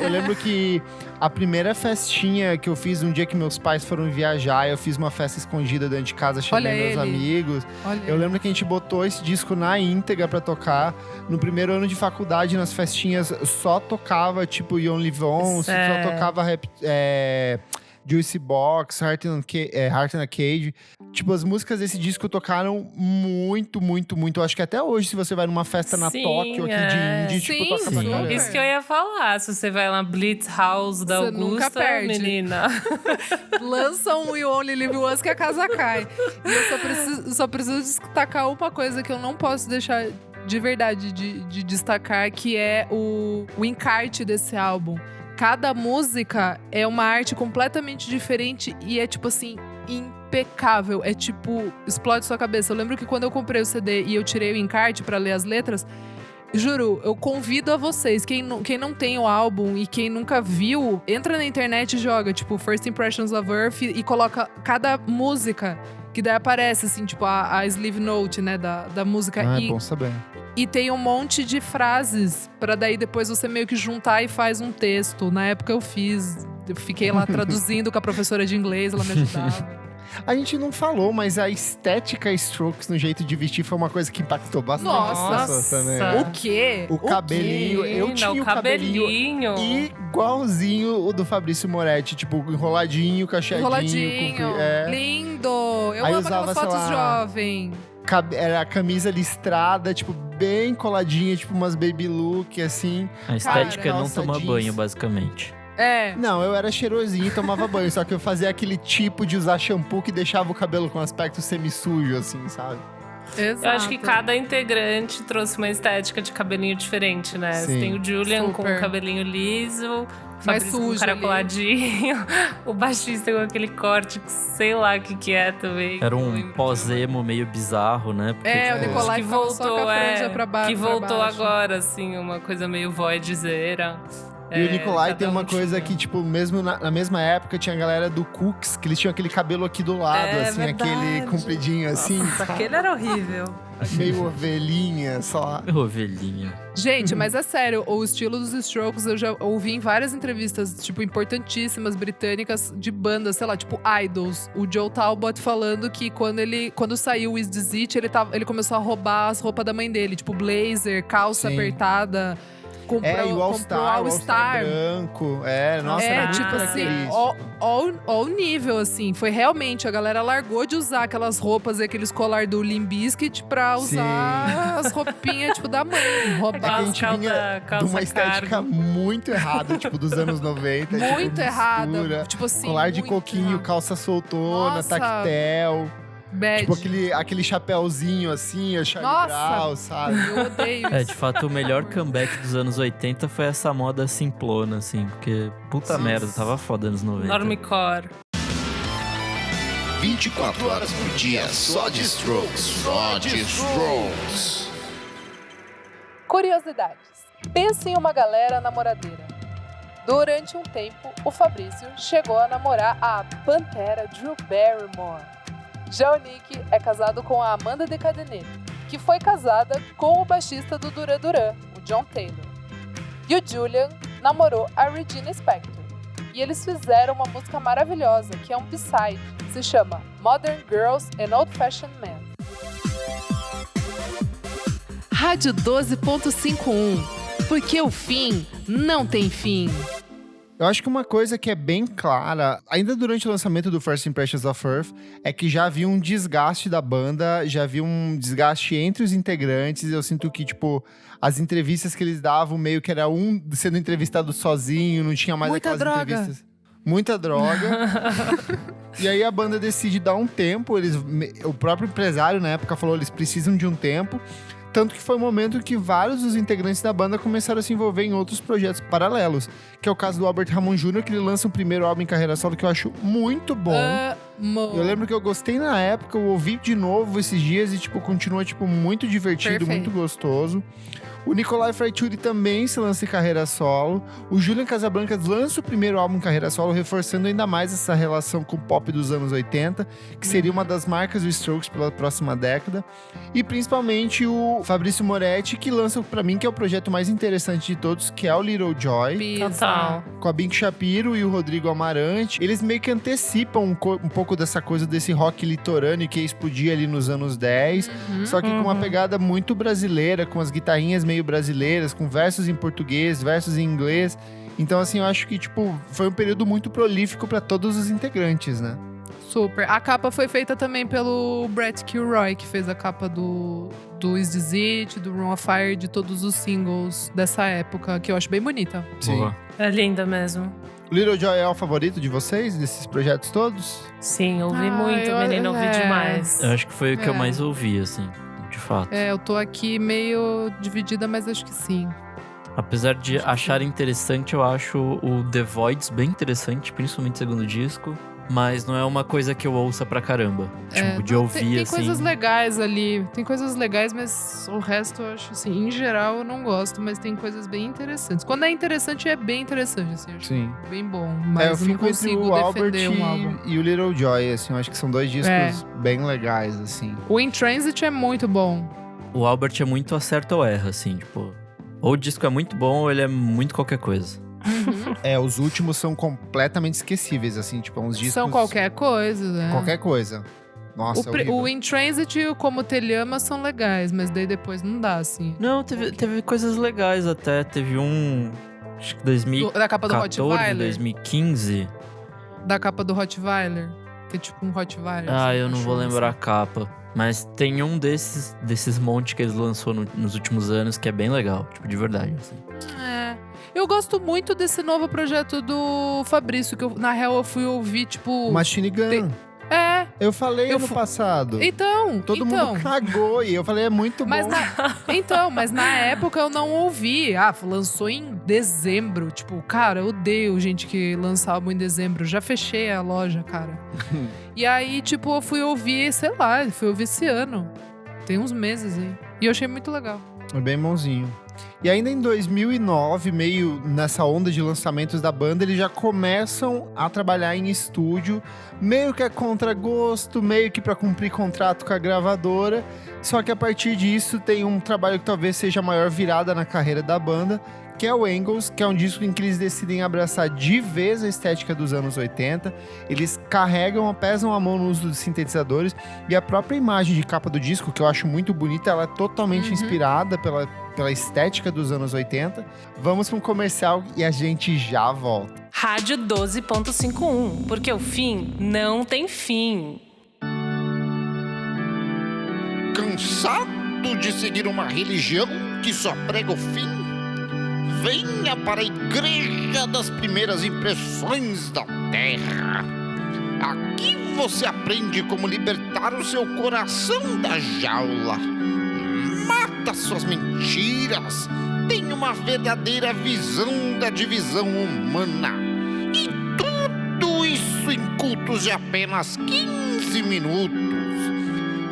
Eu lembro que a primeira festinha que eu fiz um dia que meus pais foram viajar, eu fiz uma festa escondida dentro de casa, chamei meus amigos. Eu lembro que a gente botou esse disco na íntegra pra tocar. No primeiro ano de faculdade, nas festinhas, só tocava, tipo, You Only Live Once, só tocava Juicy Box, Heart in a Cage. Tipo, as músicas desse disco tocaram muito, muito, muito. Eu acho que até hoje, se você vai numa festa na Tóquio aqui de indie, tipo, toca pra caramba. Isso que eu ia falar. Se você vai lá na Blitz House da você Augusta, menina. Lança um You Only Live Once que a casa cai. E eu só preciso destacar uma coisa que eu não posso deixar de verdade de destacar, que é o encarte desse álbum. Cada música é uma arte completamente diferente e é, tipo assim, impecável. É tipo, explode sua cabeça. Eu lembro que quando eu comprei o CD e eu tirei o encarte pra ler as letras, juro, eu convido a vocês, quem não tem o álbum e quem nunca viu, entra na internet e joga, tipo, First Impressions of Earth e coloca cada música, que daí aparece, assim, tipo, a sleeve note, né, da música. É bom saber. E tem um monte de frases pra daí depois você meio que juntar e faz um texto. Na época eu fiquei lá traduzindo com a professora de inglês, ela me ajudava. A gente não falou, mas a estética Strokes no jeito de vestir foi uma coisa que impactou bastante. Nossa, também. O quê? O cabelinho. Eu tinha o cabelinho igualzinho o do Fabrício Moretti. Tipo, enroladinho, cacheadinho. Lindo! Eu aí amo aquelas fotos jovem. Era a camisa listrada, tipo, bem coladinha, tipo umas baby look, assim. A estética é não tomar banho, basicamente. Não, eu era cheirosinho e tomava banho, só que eu fazia aquele tipo de usar shampoo que deixava o cabelo com aspecto semi-sujo, assim, sabe? Exato. Eu acho que cada integrante trouxe uma estética de cabelinho diferente, né? Você tem o Julian com o cabelinho liso, o Fabrício com o caracoladinho, o baixista com aquele corte que sei lá o que é também. Era um pós-emo meio bizarro, né? Porque, o Nicolai que voltou, só com a franja pra baixo. Que voltou agora, assim, uma coisa meio voidzeira. E o Nicolai tem uma coisa que, tipo, mesmo na mesma época, tinha a galera do Cooks, que eles tinham aquele cabelo aqui do lado, assim, verdade. aquele compridinho, assim. Nossa, aquele era horrível. Meio ovelhinha, só. Ovelhinha. Gente, mas é sério, o estilo dos Strokes eu já ouvi em várias entrevistas, tipo, importantíssimas, britânicas, de bandas, sei lá, tipo Idols. O Joe Talbot falando que quando saiu o Is This It, ele começou a roubar as roupas da mãe dele, tipo blazer, calça apertada. E o All-Star branco. Nossa, tipo assim, ó o nível, assim. Foi realmente, a galera largou de usar aquelas roupas e aqueles colar do Limp Bizkit pra usar as roupinhas, tipo, da mãe. Roubar. É que a gente vinha de uma estética muito errada, tipo, dos anos 90. Muito tipo, errada. Tipo assim, colar de coquinho, errado. Calça soltona, tactel. Bad. Tipo aquele chapéuzinho assim, o Charlie Brown, sabe? Eu odeio isso. De fato, o melhor comeback dos anos 80 foi essa moda simplona, assim. Porque, puta merda, tava foda nos 90. Normcore. 24 horas por dia, só de Strokes. Só de Strokes. Curiosidades. Pense em uma galera namoradeira. Durante um tempo, o Fabrício chegou a namorar a Pantera Drew Barrymore. Já o Nick é casado com a Amanda de Cadenet, que foi casada com o baixista do Duran Duran, o John Taylor. E o Julian namorou a Regina Spektor. E eles fizeram uma música maravilhosa, que é um B-side, se chama Modern Girls and Old Fashioned Men. Rádio 12.51, porque o fim não tem fim. Eu acho que uma coisa que é bem clara, ainda durante o lançamento do First Impressions of Earth, é que já havia um desgaste da banda, já havia um desgaste entre os integrantes. Eu sinto que, tipo, as entrevistas que eles davam, meio que era um sendo entrevistado sozinho, não tinha mais Muita aquelas droga. entrevistas. Muita droga. E aí a banda decide dar um tempo, o próprio empresário na época falou, eles precisam de um tempo. Tanto que foi um momento que vários dos integrantes da banda começaram a se envolver em outros projetos paralelos. Que é o caso do Albert Hammond Jr., que ele lança um primeiro álbum em carreira solo que eu acho muito bom. Eu lembro que eu gostei na época, eu ouvi de novo esses dias e, tipo, continua, tipo, muito divertido, Perfeito. muito gostoso. O Nicolai Fraiture também se lança em carreira solo. O Julian Casablancas lança o primeiro álbum em carreira solo, reforçando ainda mais essa relação com o pop dos anos 80, que seria uma das marcas do Strokes pela próxima década. E principalmente o Fabrício Moretti, que lança pra mim, que é o projeto mais interessante de todos, que é o Little Joy. Total. Com a Bink Shapiro e o Rodrigo Amarante. Eles meio que antecipam um pouco dessa coisa desse rock litorâneo que ia explodir ali nos anos 10. Só que com uma pegada muito brasileira, com as guitarrinhas meio brasileiras, com versos em português, versos em inglês. Então, assim, eu acho que, tipo, foi um período muito prolífico pra todos os integrantes, né? Super. A capa foi feita também pelo Brett Kilroy, que fez a capa do Is This It, do Room of Fire, de todos os singles dessa época, que eu acho bem bonita. Boa. É linda mesmo. O Little Joy é o favorito de vocês, desses projetos todos? Sim, ouvi Ah, muito, menino, ouvi demais. Eu acho que foi o que eu É. mais ouvi, assim, de fato. É, eu tô aqui meio dividida, mas acho que sim. Apesar de achar interessante, eu acho o The Voids bem interessante, principalmente o segundo disco. Mas não é uma coisa que eu ouça pra caramba. Tipo, de não, ouvir, tem assim... coisas legais ali. Tem coisas legais, mas o resto eu acho, assim, em geral eu não gosto, mas tem coisas bem interessantes. Quando é interessante, é bem interessante, assim. Eu acho Sim. bem bom. Mas eu eu não fico entre consigo o Albert defender um álbum. e o Little Joy, assim. Eu acho que são dois discos bem legais, assim. O In Transit é muito bom. O Albert é muito acerta ou erra, assim, tipo... Ou o disco é muito bom, ou ele é muito qualquer coisa. Os últimos são completamente esquecíveis, assim. Tipo, uns discos... São qualquer coisa, né? Qualquer coisa. Nossa, horrível. O In Transit e o Como Te Llama são legais, mas daí depois não dá, assim. Não, teve coisas legais até. Teve um... Acho que 2014, Da capa do Rottweiler? 2015. Da capa do Rottweiler. Que é tipo um Rottweiler. Ah, assim, eu não vou cachorro, lembrar a assim. capa. Mas tem um desses monte que eles lançou nos últimos anos que é bem legal. Tipo, de verdade, assim. É. Eu gosto muito desse novo projeto do Fabrício, que na real eu fui ouvir, tipo... Machine Gun. É. Eu falei Eu no fu- passado. Então, Todo mundo cagou e eu falei, é muito Mas bom. mas na época eu não ouvi. Ah, lançou em dezembro. Tipo, cara, eu odeio gente que lança álbum em dezembro. Já fechei a loja, cara. E aí, tipo, eu fui ouvir, sei lá, fui ouvir esse ano. Tem uns meses aí. E eu achei muito legal. É bem bonzinho. E ainda em 2009, meio nessa onda de lançamentos da banda, eles já começam a trabalhar em estúdio, meio que a contragosto, meio que para cumprir contrato com a gravadora. Só que a partir disso tem um trabalho que talvez seja a maior virada na carreira da banda, que é o Angles, que é um disco em que eles decidem abraçar de vez a estética dos anos 80. Eles pesam a mão no uso dos sintetizadores, e a própria imagem de capa do disco, que eu acho muito bonita, ela é totalmente inspirada pela estética dos anos 80. Vamos para um comercial e a gente já volta. Rádio 12.51, porque o fim não tem fim. Cansado de seguir uma religião que só prega o fim? Venha para a Igreja das Primeiras Impressões da Terra. Aqui você aprende como libertar o seu coração da jaula. Mata suas mentiras. Tem uma verdadeira visão da divisão humana. E tudo isso em cultos de apenas 15 minutos.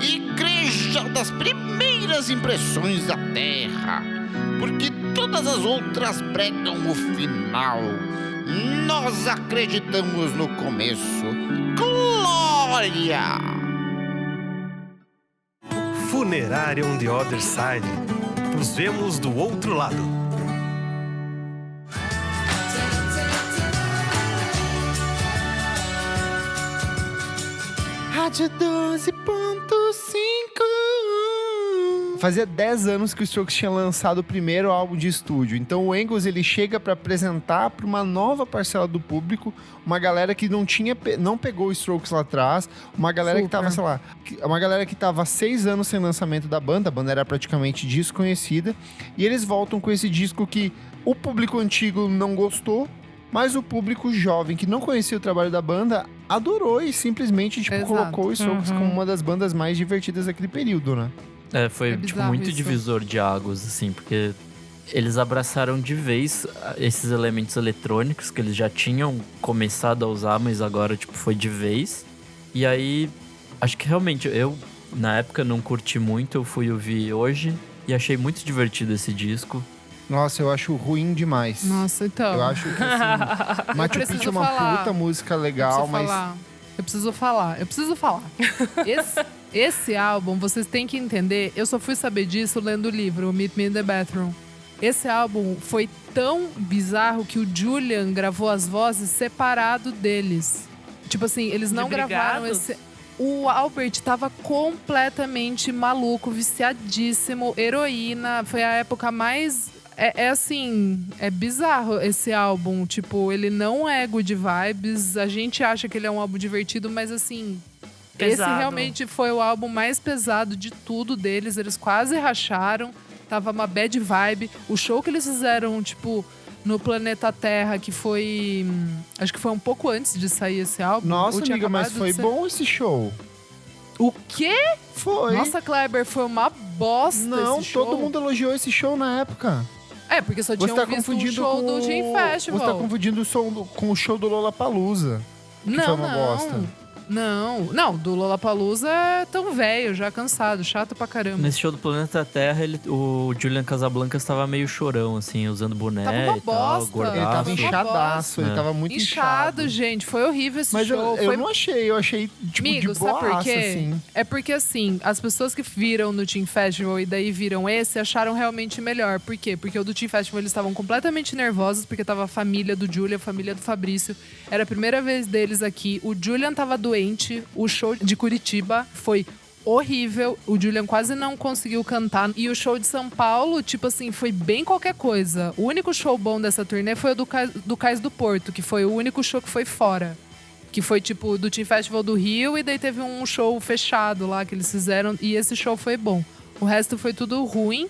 Igreja das Primeiras Impressões da Terra. Porque todas as outras pregam o final. Nós acreditamos no começo. Glória! Funerária on the Other Side. Nos vemos do outro lado. Rádio 12.5. Fazia 10 anos que o Strokes tinha lançado o primeiro álbum de estúdio. Então o Angus, ele chega para apresentar para uma nova parcela do público, uma galera que não pegou o Strokes lá atrás, uma galera que tava, sei lá, uma galera que tava 6 anos sem lançamento da banda, a banda era praticamente desconhecida, e eles voltam com esse disco que o público antigo não gostou, mas o público jovem que não conhecia o trabalho da banda adorou e simplesmente colocou o Strokes como uma das bandas mais divertidas daquele período, né? Foi muito isso. divisor de águas, assim, porque eles abraçaram de vez esses elementos eletrônicos que eles já tinham começado a usar, mas agora, foi de vez. E aí, acho que realmente, eu, na época, não curti muito, eu fui ouvir hoje e achei muito divertido esse disco. Nossa, eu acho ruim demais. Nossa, então. Eu acho que, assim, Machu Picchu é uma puta música legal, mas... Eu preciso falar. Esse álbum, vocês têm que entender, eu só fui saber disso lendo o livro, Meet Me in the Bathroom. Esse álbum foi tão bizarro que o Julian gravou as vozes separado deles. Tipo assim, eles não gravaram esse... O Albert tava completamente maluco, viciadíssimo, heroína. Foi a época mais... assim, é bizarro esse álbum. Tipo, ele não é good vibes. A gente acha que ele é um álbum divertido, mas assim... Pesado. Esse realmente foi o álbum mais pesado de tudo deles. Eles quase racharam. Tava uma bad vibe. O show que eles fizeram, no Planeta Terra, que foi... Acho que foi um pouco antes de sair esse álbum. Nossa, amiga, mas foi bom esse show. O quê? Foi. Nossa, Kleber, foi uma bosta Não, esse show. todo mundo elogiou esse show na época. Porque só tinham visto um show do Gin Festival. Você tá confundindo o som com o show do Lollapalooza. Que foi uma bosta. Não, do Lollapalooza é tão velho, já cansado, chato pra caramba. Nesse show do Planeta Terra, o Julian Casablancas tava meio chorão, assim, usando boné Tava uma e tal, bosta. gordaço. Ele tava inchadaço, ele tava muito inchado. Gente, foi horrível esse mas show. eu não achei, eu achei, Amigo, de sabe por boaça, quê? assim. É porque, assim, as pessoas que viram no Teen Festival e daí viram esse, acharam realmente melhor. Por quê? Porque o do Teen Festival eles estavam completamente nervosos, porque tava a família do Julian, a família do Fabrício. Era a primeira vez deles aqui. O Julian tava doente, o show de Curitiba foi horrível. O Julian quase não conseguiu cantar. E o show de São Paulo, foi bem qualquer coisa. O único show bom dessa turnê foi o do Cais do Porto, que foi o único show que foi fora. Que foi, do Teen Festival do Rio, e daí teve um show fechado lá que eles fizeram, e esse show foi bom. O resto foi tudo ruim.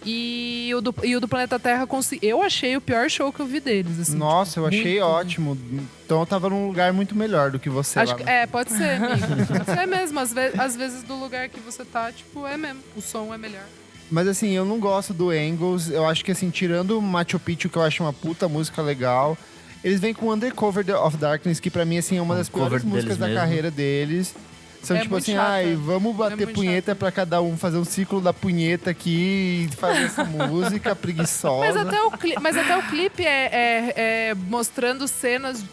E o do Planeta Terra, eu achei o pior show que eu vi deles. Assim, nossa, eu achei ótimo. Então eu tava num lugar muito melhor do que você Acho lá. que, pode ser, amigo. Pode ser mesmo. Às vezes do lugar que você tá, é mesmo. O som é melhor. Mas assim, eu não gosto do Angus. Eu acho que assim, tirando Machu Picchu, que eu acho uma puta música legal, eles vêm com Undercover of Darkness, que pra mim assim, é uma das piores músicas da carreira deles. São assim, chata. Vamos bater punheta pra cada um, fazer um ciclo da punheta aqui e fazer essa música preguiçosa. Mas até o clipe é mostrando cenas,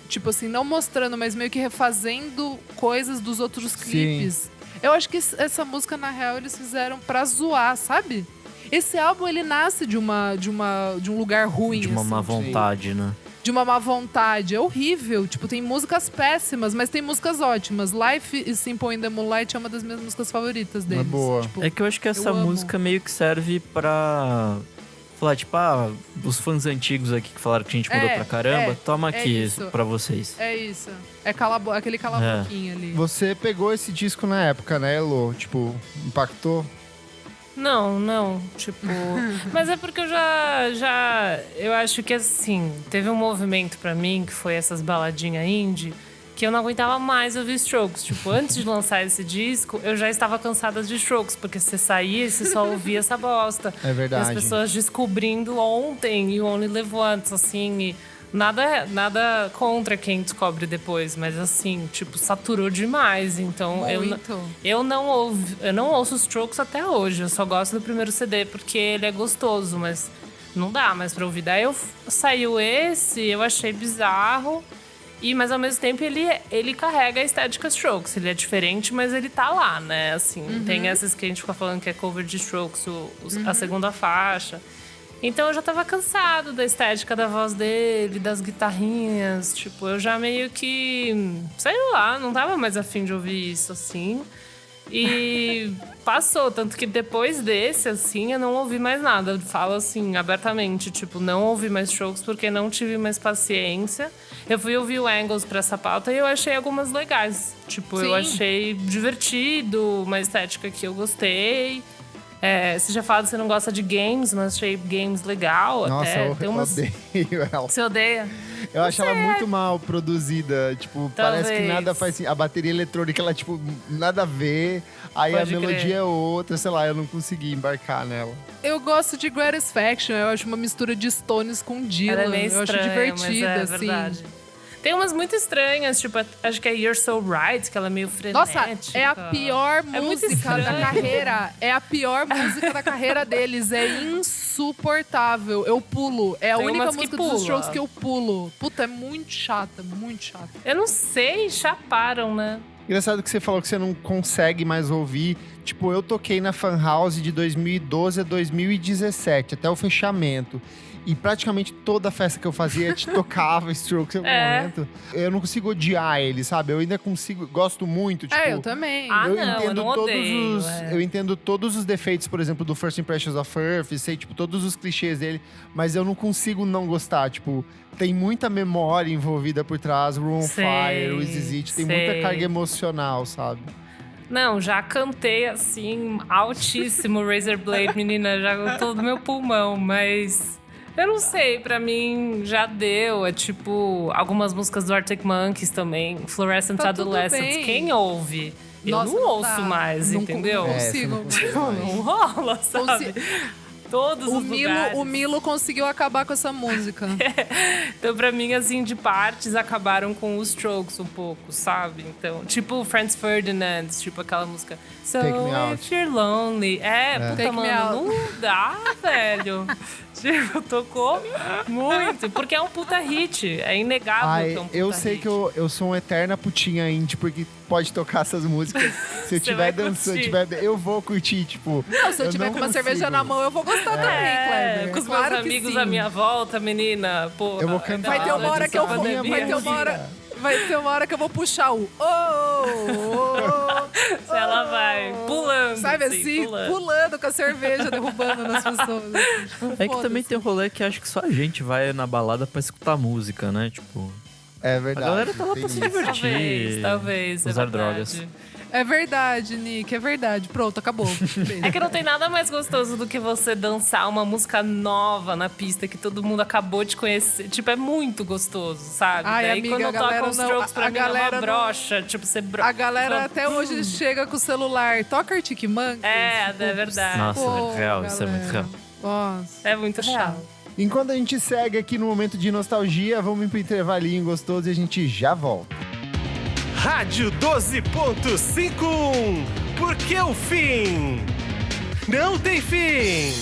não mostrando, mas meio que refazendo coisas dos outros clipes. Sim. Eu acho que essa música, na real, eles fizeram pra zoar, sabe? Esse álbum, ele nasce de um lugar ruim. De uma má vontade, né? De uma má vontade. É horrível. Tem músicas péssimas, mas tem músicas ótimas. Life is Simple in the Moonlight é uma das minhas músicas favoritas deles. É boa. É que eu acho que essa música meio que serve pra... falar, os fãs antigos aqui que falaram que a gente mudou pra caramba, toma aqui pra vocês. É isso. É aquele cala-boquinha ali. Você pegou esse disco na época, né, Elô? Impactou? Não. Mas é porque eu eu acho que assim, teve um movimento pra mim que foi essas baladinhas indie, que eu não aguentava mais ouvir Strokes. Antes de lançar esse disco, eu já estava cansada de Strokes, porque você saía e você só ouvia essa bosta. É verdade. E as pessoas descobrindo ontem e Only Live Once, assim, e nada contra quem descobre depois, mas assim, saturou demais. Então eu não ouço Strokes até hoje. Eu só gosto do primeiro CD porque ele é gostoso, mas não dá mais pra ouvir. Daí saiu esse, eu achei bizarro. Mas ao mesmo tempo ele carrega a estética Strokes. Ele é diferente, mas ele tá lá, né? Assim, tem essas que a gente fica falando que é cover de Strokes, a segunda faixa. Então eu já tava cansado da estética da voz dele, das guitarrinhas. Tipo, eu já meio que, sei lá, não tava mais afim de ouvir isso, assim. E passou, tanto que depois desse, assim, eu não ouvi mais nada. Eu falo assim, abertamente, tipo, não ouvi mais Strokes porque não tive mais paciência. Eu fui ouvir o Angles pra essa pauta e eu achei algumas legais. Tipo, eu achei divertido, uma estética que eu gostei. Você já falou que você não gosta de games, mas achei games legal. Nossa, até. eu odeio ela. Você odeia? Eu acho ela muito mal produzida. Tipo, parece que nada faz... A bateria eletrônica, ela, tipo, nada a ver. Aí Pode a melodia crer. é outra, sei lá, eu não consegui embarcar nela. Eu gosto de Greatest Faction, eu acho uma mistura de Stones com Dylan. Ela é meio eu estranha, acho divertida, mas assim. verdade. Tem umas muito estranhas, tipo, acho que é You're So Right, que ela é meio frenética. Nossa, é a pior É muito música da estranho. carreira. É a pior música da carreira deles. É insuportável. Eu pulo. É a Tem única umas que música pula. dos Strokes que eu pulo. Puta, é muito chata, muito chata. Eu não sei, chaparam, né? Engraçado que você falou que você não consegue mais ouvir. Tipo, eu toquei na Fan House de 2012 a 2017, até o fechamento. E praticamente toda festa que eu fazia te tocava Strokes em algum momento. Eu não consigo odiar ele, sabe? Eu ainda consigo, gosto muito, tipo... Eu também. Ah, eu não, eu entendo não odeio. Eu entendo todos os defeitos, por exemplo, do First Impressions of Earth, sei, tipo, todos os clichês dele, mas eu não consigo não gostar, tipo, tem muita memória envolvida por trás, Room on Sei, Fire, o Easy It, tem muita sei. carga emocional, sabe? Não, já cantei, assim, altíssimo Razor Blade, menina, já todo meu pulmão, mas... Eu não sei, pra mim já deu. É tipo, algumas músicas do Arctic Monkeys também, Fluorescent Tá tudo Adolescents. bem. Quem ouve? Nossa, eu não não ouço dá. mais, Não entendeu? você consigo. não consegue mais. Não rola, sabe? Todos O os lugares. O Milo conseguiu acabar com essa música. Então, pra mim, assim, de partes, acabaram com os Strokes um pouco, sabe? Então, tipo Franz Ferdinand, tipo aquela música So Take Me Out. If You're Lonely. Puta, Take Me Out. mano, não dá, velho. Tipo, tocou muito. Porque é um puta hit. É inegável Ai, que é um puta eu sei hit. que eu sou uma eterna putinha indie, porque pode tocar essas músicas. Se eu estiver vai dançando, curtir. eu vou curtir, tipo... Não, se eu tiver não com uma consigo. cerveja na mão, eu vou gostar também, Kleber. Com os Claro meus que amigos sim. à minha volta, menina. Pô, Eu vou cantar. Vai ter uma hora que eu vou. Pandemia, Vai ter uma hora que eu vou puxar o. Ela vai pulando. Sabe assim? Pulando com a cerveja, derrubando nas pessoas. Assim, tipo, É que também foda-se. tem um rolê que acho que só a gente vai na balada pra escutar música, né? Tipo, É a verdade. galera tá lá tem pra se isso. divertir. Talvez. usar é verdade. drogas. É verdade, Nick, é verdade. Pronto, acabou. É que não tem nada mais gostoso do que você dançar uma música nova na pista que todo mundo acabou de conhecer. Tipo, é muito gostoso, sabe? Ai, Daí amiga, quando a galera toca os não- Strokes pra a mim é uma galera não- brocha. Tipo, você A galera até hoje chega com o celular. Toca Arctic Monkeys. É verdade. Nossa, Pô, real, isso é muito galera. real. Nossa. É muito real. Enquanto a gente segue aqui no momento de nostalgia, vamos pro intervalinho gostoso e a gente já volta. Rádio 12.51. Porque o fim não tem fim.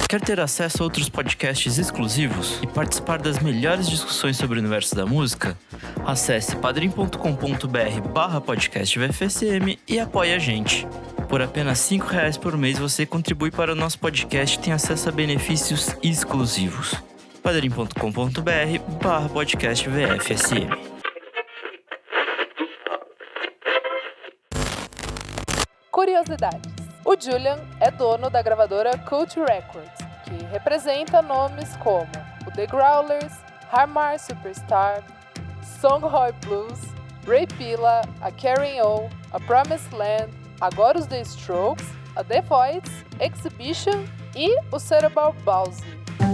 Quer ter acesso a outros podcasts exclusivos e participar das melhores discussões sobre o universo da música? Acesse padrim.com.br/podcast VFSM e apoie a gente. Por apenas R$5 por mês você contribui para o nosso podcast e tem acesso a benefícios exclusivos. padrim.com.br/podcast VFSM. Curiosidades. O Julian é dono da gravadora Cult Records, que representa nomes como o The Growlers, Harmar Superstar, Songhai Blues, Ray Pilla, a Karen O, a Promised Land, agora os The Strokes, a The Voids, Exhibition e o Cerebral Palsy.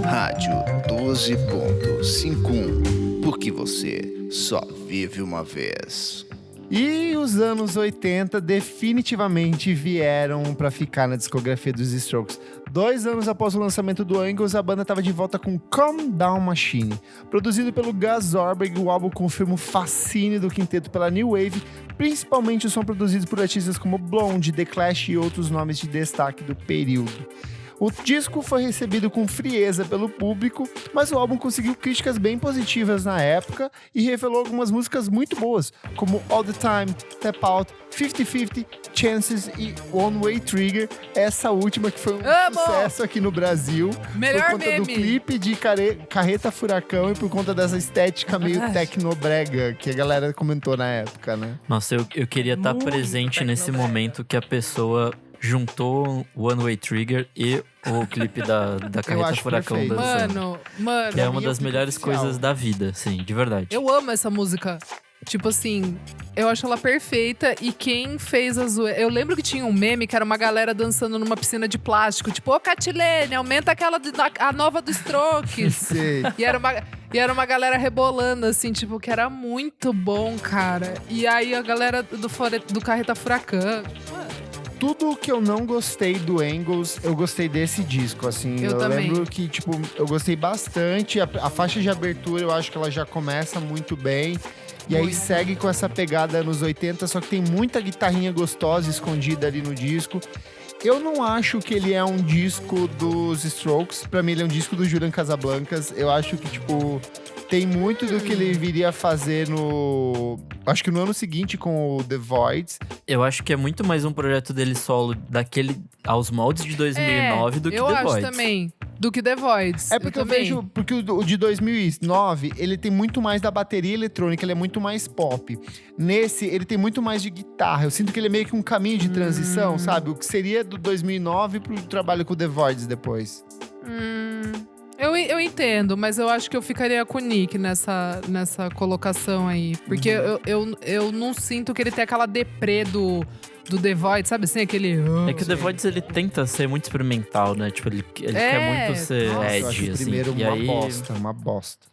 Rádio 12.51. Porque você só vive uma vez. E os anos 80 definitivamente vieram pra ficar na discografia dos Strokes. 2 anos após o lançamento do Angles, a banda estava de volta com Calm Down Machine. Produzido pelo Gus Zorberg, o álbum confirma o fascínio do quinteto pela New Wave, principalmente o som produzido por artistas como Blonde, The Clash e outros nomes de destaque do período. O disco foi recebido com frieza pelo público, mas o álbum conseguiu críticas bem positivas na época e revelou algumas músicas muito boas, como All The Time, Tap Out, 50-50, Chances e One Way Trigger. Essa última que foi um sucesso aqui no Brasil. Melhor por conta meme. do clipe de Carreta Furacão e por conta dessa estética meio tecnobrega que a galera comentou na época, né? Nossa, eu queria estar Muito presente nesse tecnobrega. momento que a pessoa juntou One Way Trigger e o clipe da Carreta acho Furacão perfeito. dançando. Mano, Que é pra uma mim é o das clipe melhores oficial. coisas da vida, sim, de verdade. eu amo essa música. Tipo assim, eu acho ela perfeita e quem fez a zoeira... Eu lembro que tinha um meme que era uma galera dançando numa piscina de plástico. Tipo, ô Catilene, aumenta a nova do Strokes. Sei. E era uma galera rebolando, assim, tipo, que era muito bom, cara. E aí a galera do Carreta Furacão. Tudo que eu não gostei do Angles, eu gostei desse disco, assim. Eu também. lembro que, tipo, eu gostei bastante. A faixa de abertura, eu acho que ela já começa muito bem. E aí Muito. segue com essa pegada anos 80, só que tem muita guitarrinha gostosa escondida ali no disco. Eu não acho que ele é um disco dos Strokes. Pra mim, ele é um disco do Julian Casablancas. Eu acho que, tipo, tem muito do que ele viria fazer acho que no ano seguinte com o The Voids. Eu acho que é muito mais um projeto dele solo daquele aos moldes de 2009 do que eu The acho Voids. também. Do que The Voids. É porque eu também. vejo, porque o de 2009, ele tem muito mais da bateria eletrônica, ele é muito mais pop. Nesse, ele tem muito mais de guitarra. Eu sinto que ele é meio que um caminho de transição, sabe? O que seria do 2009 pro trabalho com o The Voids depois. Eu entendo, mas eu acho que eu ficaria com o Nick nessa colocação aí. Porque eu não sinto que ele tem aquela deprê do The Void, sabe assim? Aquele... É que o The Voids, ele tenta ser muito experimental, né? Tipo, ele quer muito ser nossa, Eu acho edgy, o assim. primeiro E uma aí, bosta, uma bosta.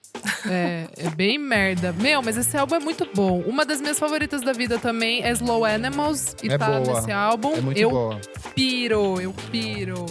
É bem merda. Meu, mas esse álbum é muito bom. Uma das minhas favoritas da vida também é Slow Animals. E É tá boa. nesse álbum. É muito eu boa. piro.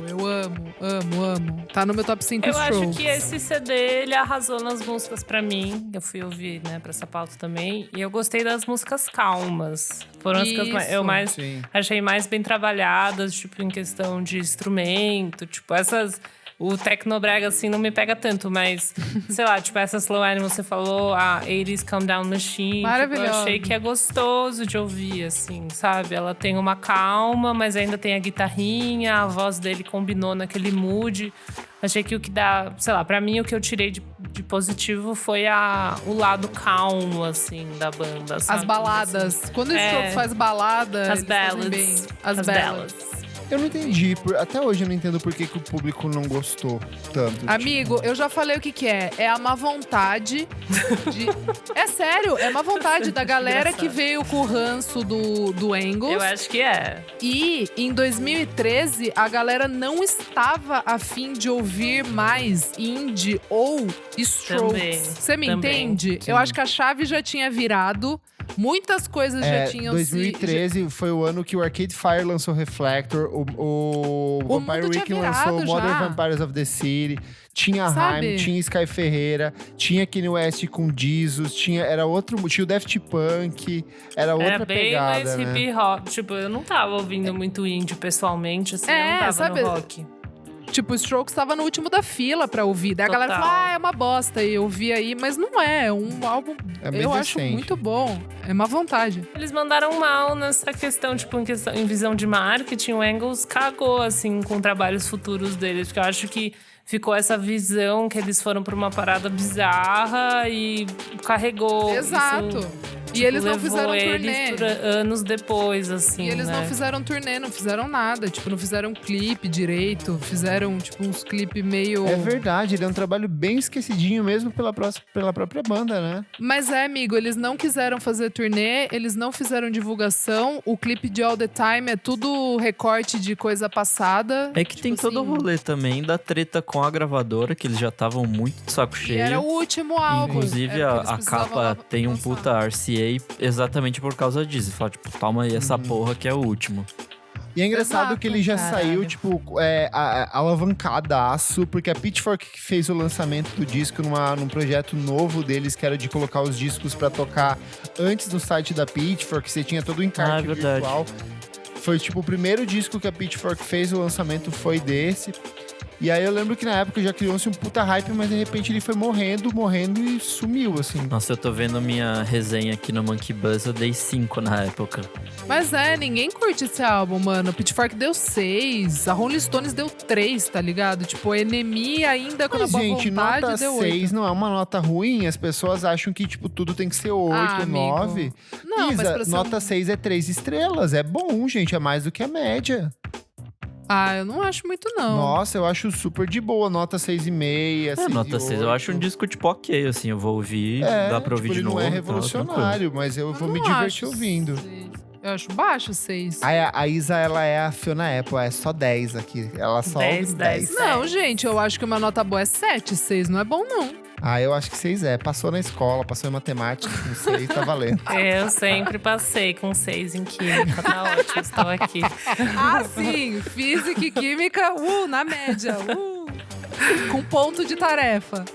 Eu amo. Tá no meu top 5 Eu Strokes. acho que esse CD, ele arrasou nas músicas pra mim. Eu fui ouvir, né, pra essa pauta também. E eu gostei das músicas calmas. Foram as que eu mais Sim. achei mais bem trabalhadas, tipo, em questão de instrumento. Tipo, essas... O Tecnobrega, assim, não me pega tanto, mas... sei lá, tipo, essa Slow Animal, você falou, a 80s Calm Down Machine. Maravilhosa. Tipo, eu achei que é gostoso de ouvir, assim, sabe? Ela tem uma calma, mas ainda tem a guitarrinha. A voz dele combinou naquele mood. Achei que o que dá... sei lá, pra mim, o que eu tirei de positivo foi o lado calmo, assim, da banda, sabe? As baladas. Quando o Strokes faz balada, As eles fazem bem. ballads. As ballads. Eu não entendi, até hoje eu não entendo por que o público não gostou tanto. Amigo, eu já falei o que é. É a má vontade de... É sério, é má vontade da galera que veio com o ranço do Angles. Eu acho que é. E em 2013, a galera não estava afim de ouvir mais indie ou Strokes. Também, Você me também. entende? Eu acho que a chave já tinha virado. Muitas coisas já tinham 2013 foi o ano que o Arcade Fire lançou Reflector, o Vampire mundo tinha Weekend lançou virado Modern já. Vampires of the City, tinha Sabe? Haim, tinha Sky Ferreira, tinha Kanye West com Jesus, tinha o Daft Punk, era outra Era bem pegada, mais né? hip hop. Tipo, eu não tava ouvindo muito indie pessoalmente, assim, eu não tava sabe? no rock. Tipo, o Strokes tava no último da fila pra ouvir. Daí a galera Total. falou, é uma bosta. E eu vi aí, mas não é. É um álbum, É bem eu acho decente. muito bom. É má vontade. Eles mandaram mal nessa questão, tipo, em visão de marketing. O Angles cagou, assim, com trabalhos futuros deles. Porque eu acho que ficou essa visão que eles foram pra uma parada bizarra e carregou. Exato. Isso, E eles não levou fizeram eles turnê. anos depois, assim, E eles né? não fizeram turnê, não fizeram nada. Tipo, não fizeram clipe direito. Fizeram, tipo, uns clipes meio... É verdade, ele é um trabalho bem esquecidinho mesmo pela própria banda, né? Mas amigo, eles não quiseram fazer turnê, eles não fizeram divulgação. O clipe de All The Time é tudo recorte de coisa passada. É que Tipo tem todo o assim, rolê também da treta com a gravadora, que eles já estavam muito de saco E cheio. era o último álbum. Inclusive, Era porque a eles capa precisavam tem um lançar. puta RCA exatamente por causa disso. Fala, tipo, toma aí essa porra que é o último. E é engraçado Exato, que ele já caralho. saiu, tipo, alavancadaço, porque a Pitchfork que fez o lançamento do disco num projeto novo deles, que era de colocar os discos pra tocar antes no site da Pitchfork, você tinha todo o encarte é verdade. virtual. Foi, tipo, o primeiro disco que a Pitchfork fez, o lançamento foi desse. E aí eu lembro que na época já criou-se um puta hype, mas de repente ele foi morrendo e sumiu, assim. Nossa, eu tô vendo minha resenha aqui no Monkey Buzz, eu dei 5 na época. Mas ninguém curte esse álbum, mano. Pitchfork deu 6, a Rolling Stones deu 3, tá ligado? Tipo, a Enemy ainda com a Mas, boa gente, vontade nota deu 6 8. não é uma nota ruim. As pessoas acham que, tipo, tudo tem que ser 8, amigo. 9. Não, mas Isa, pra ser nota um- 6 é 3 estrelas. É bom, gente. É mais do que a média. eu não acho muito, não. Nossa, eu acho super de boa. Nota 6,5, Nota 6, eu acho um disco, tipo, ok, assim. Eu vou ouvir, dá pra ouvir tipo, de ele novo. não é e tal, tranquilo. revolucionário, mas eu vou me não divertir acho ouvindo. 6. Eu acho baixo 6. A Isa, ela é a Fiona Apple. É só 10 aqui. Ela só 10, ouve 10. Não, gente, eu acho que uma nota boa é 7, 6 não é bom, não. Eu acho que 6 é. Passou na escola, passou em matemática. Não sei, tá valendo. Eu sempre passei com 6 em química, tá ótimo, estou aqui. Sim, física e química, na média, com ponto de tarefa.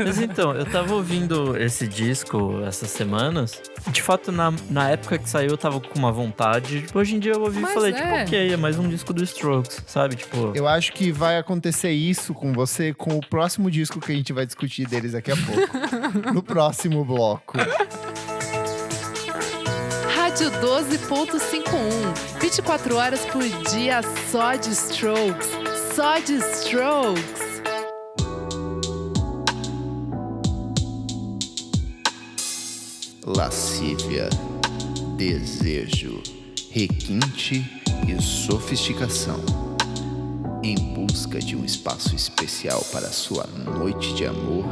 Mas então, eu tava ouvindo esse disco essas semanas. De fato, na época que saiu, eu tava com uma vontade. Hoje em dia eu ouvi e Mas falei, tipo, ok, é mais um disco do Strokes, sabe? Tipo, Eu acho que vai acontecer isso com você com o próximo disco que a gente vai discutir deles daqui a pouco. No próximo bloco. Rádio 12.51. 24 horas por dia só de Strokes. Só de Strokes. Lascívia, desejo, requinte e sofisticação. Em busca de um espaço especial para sua noite de amor,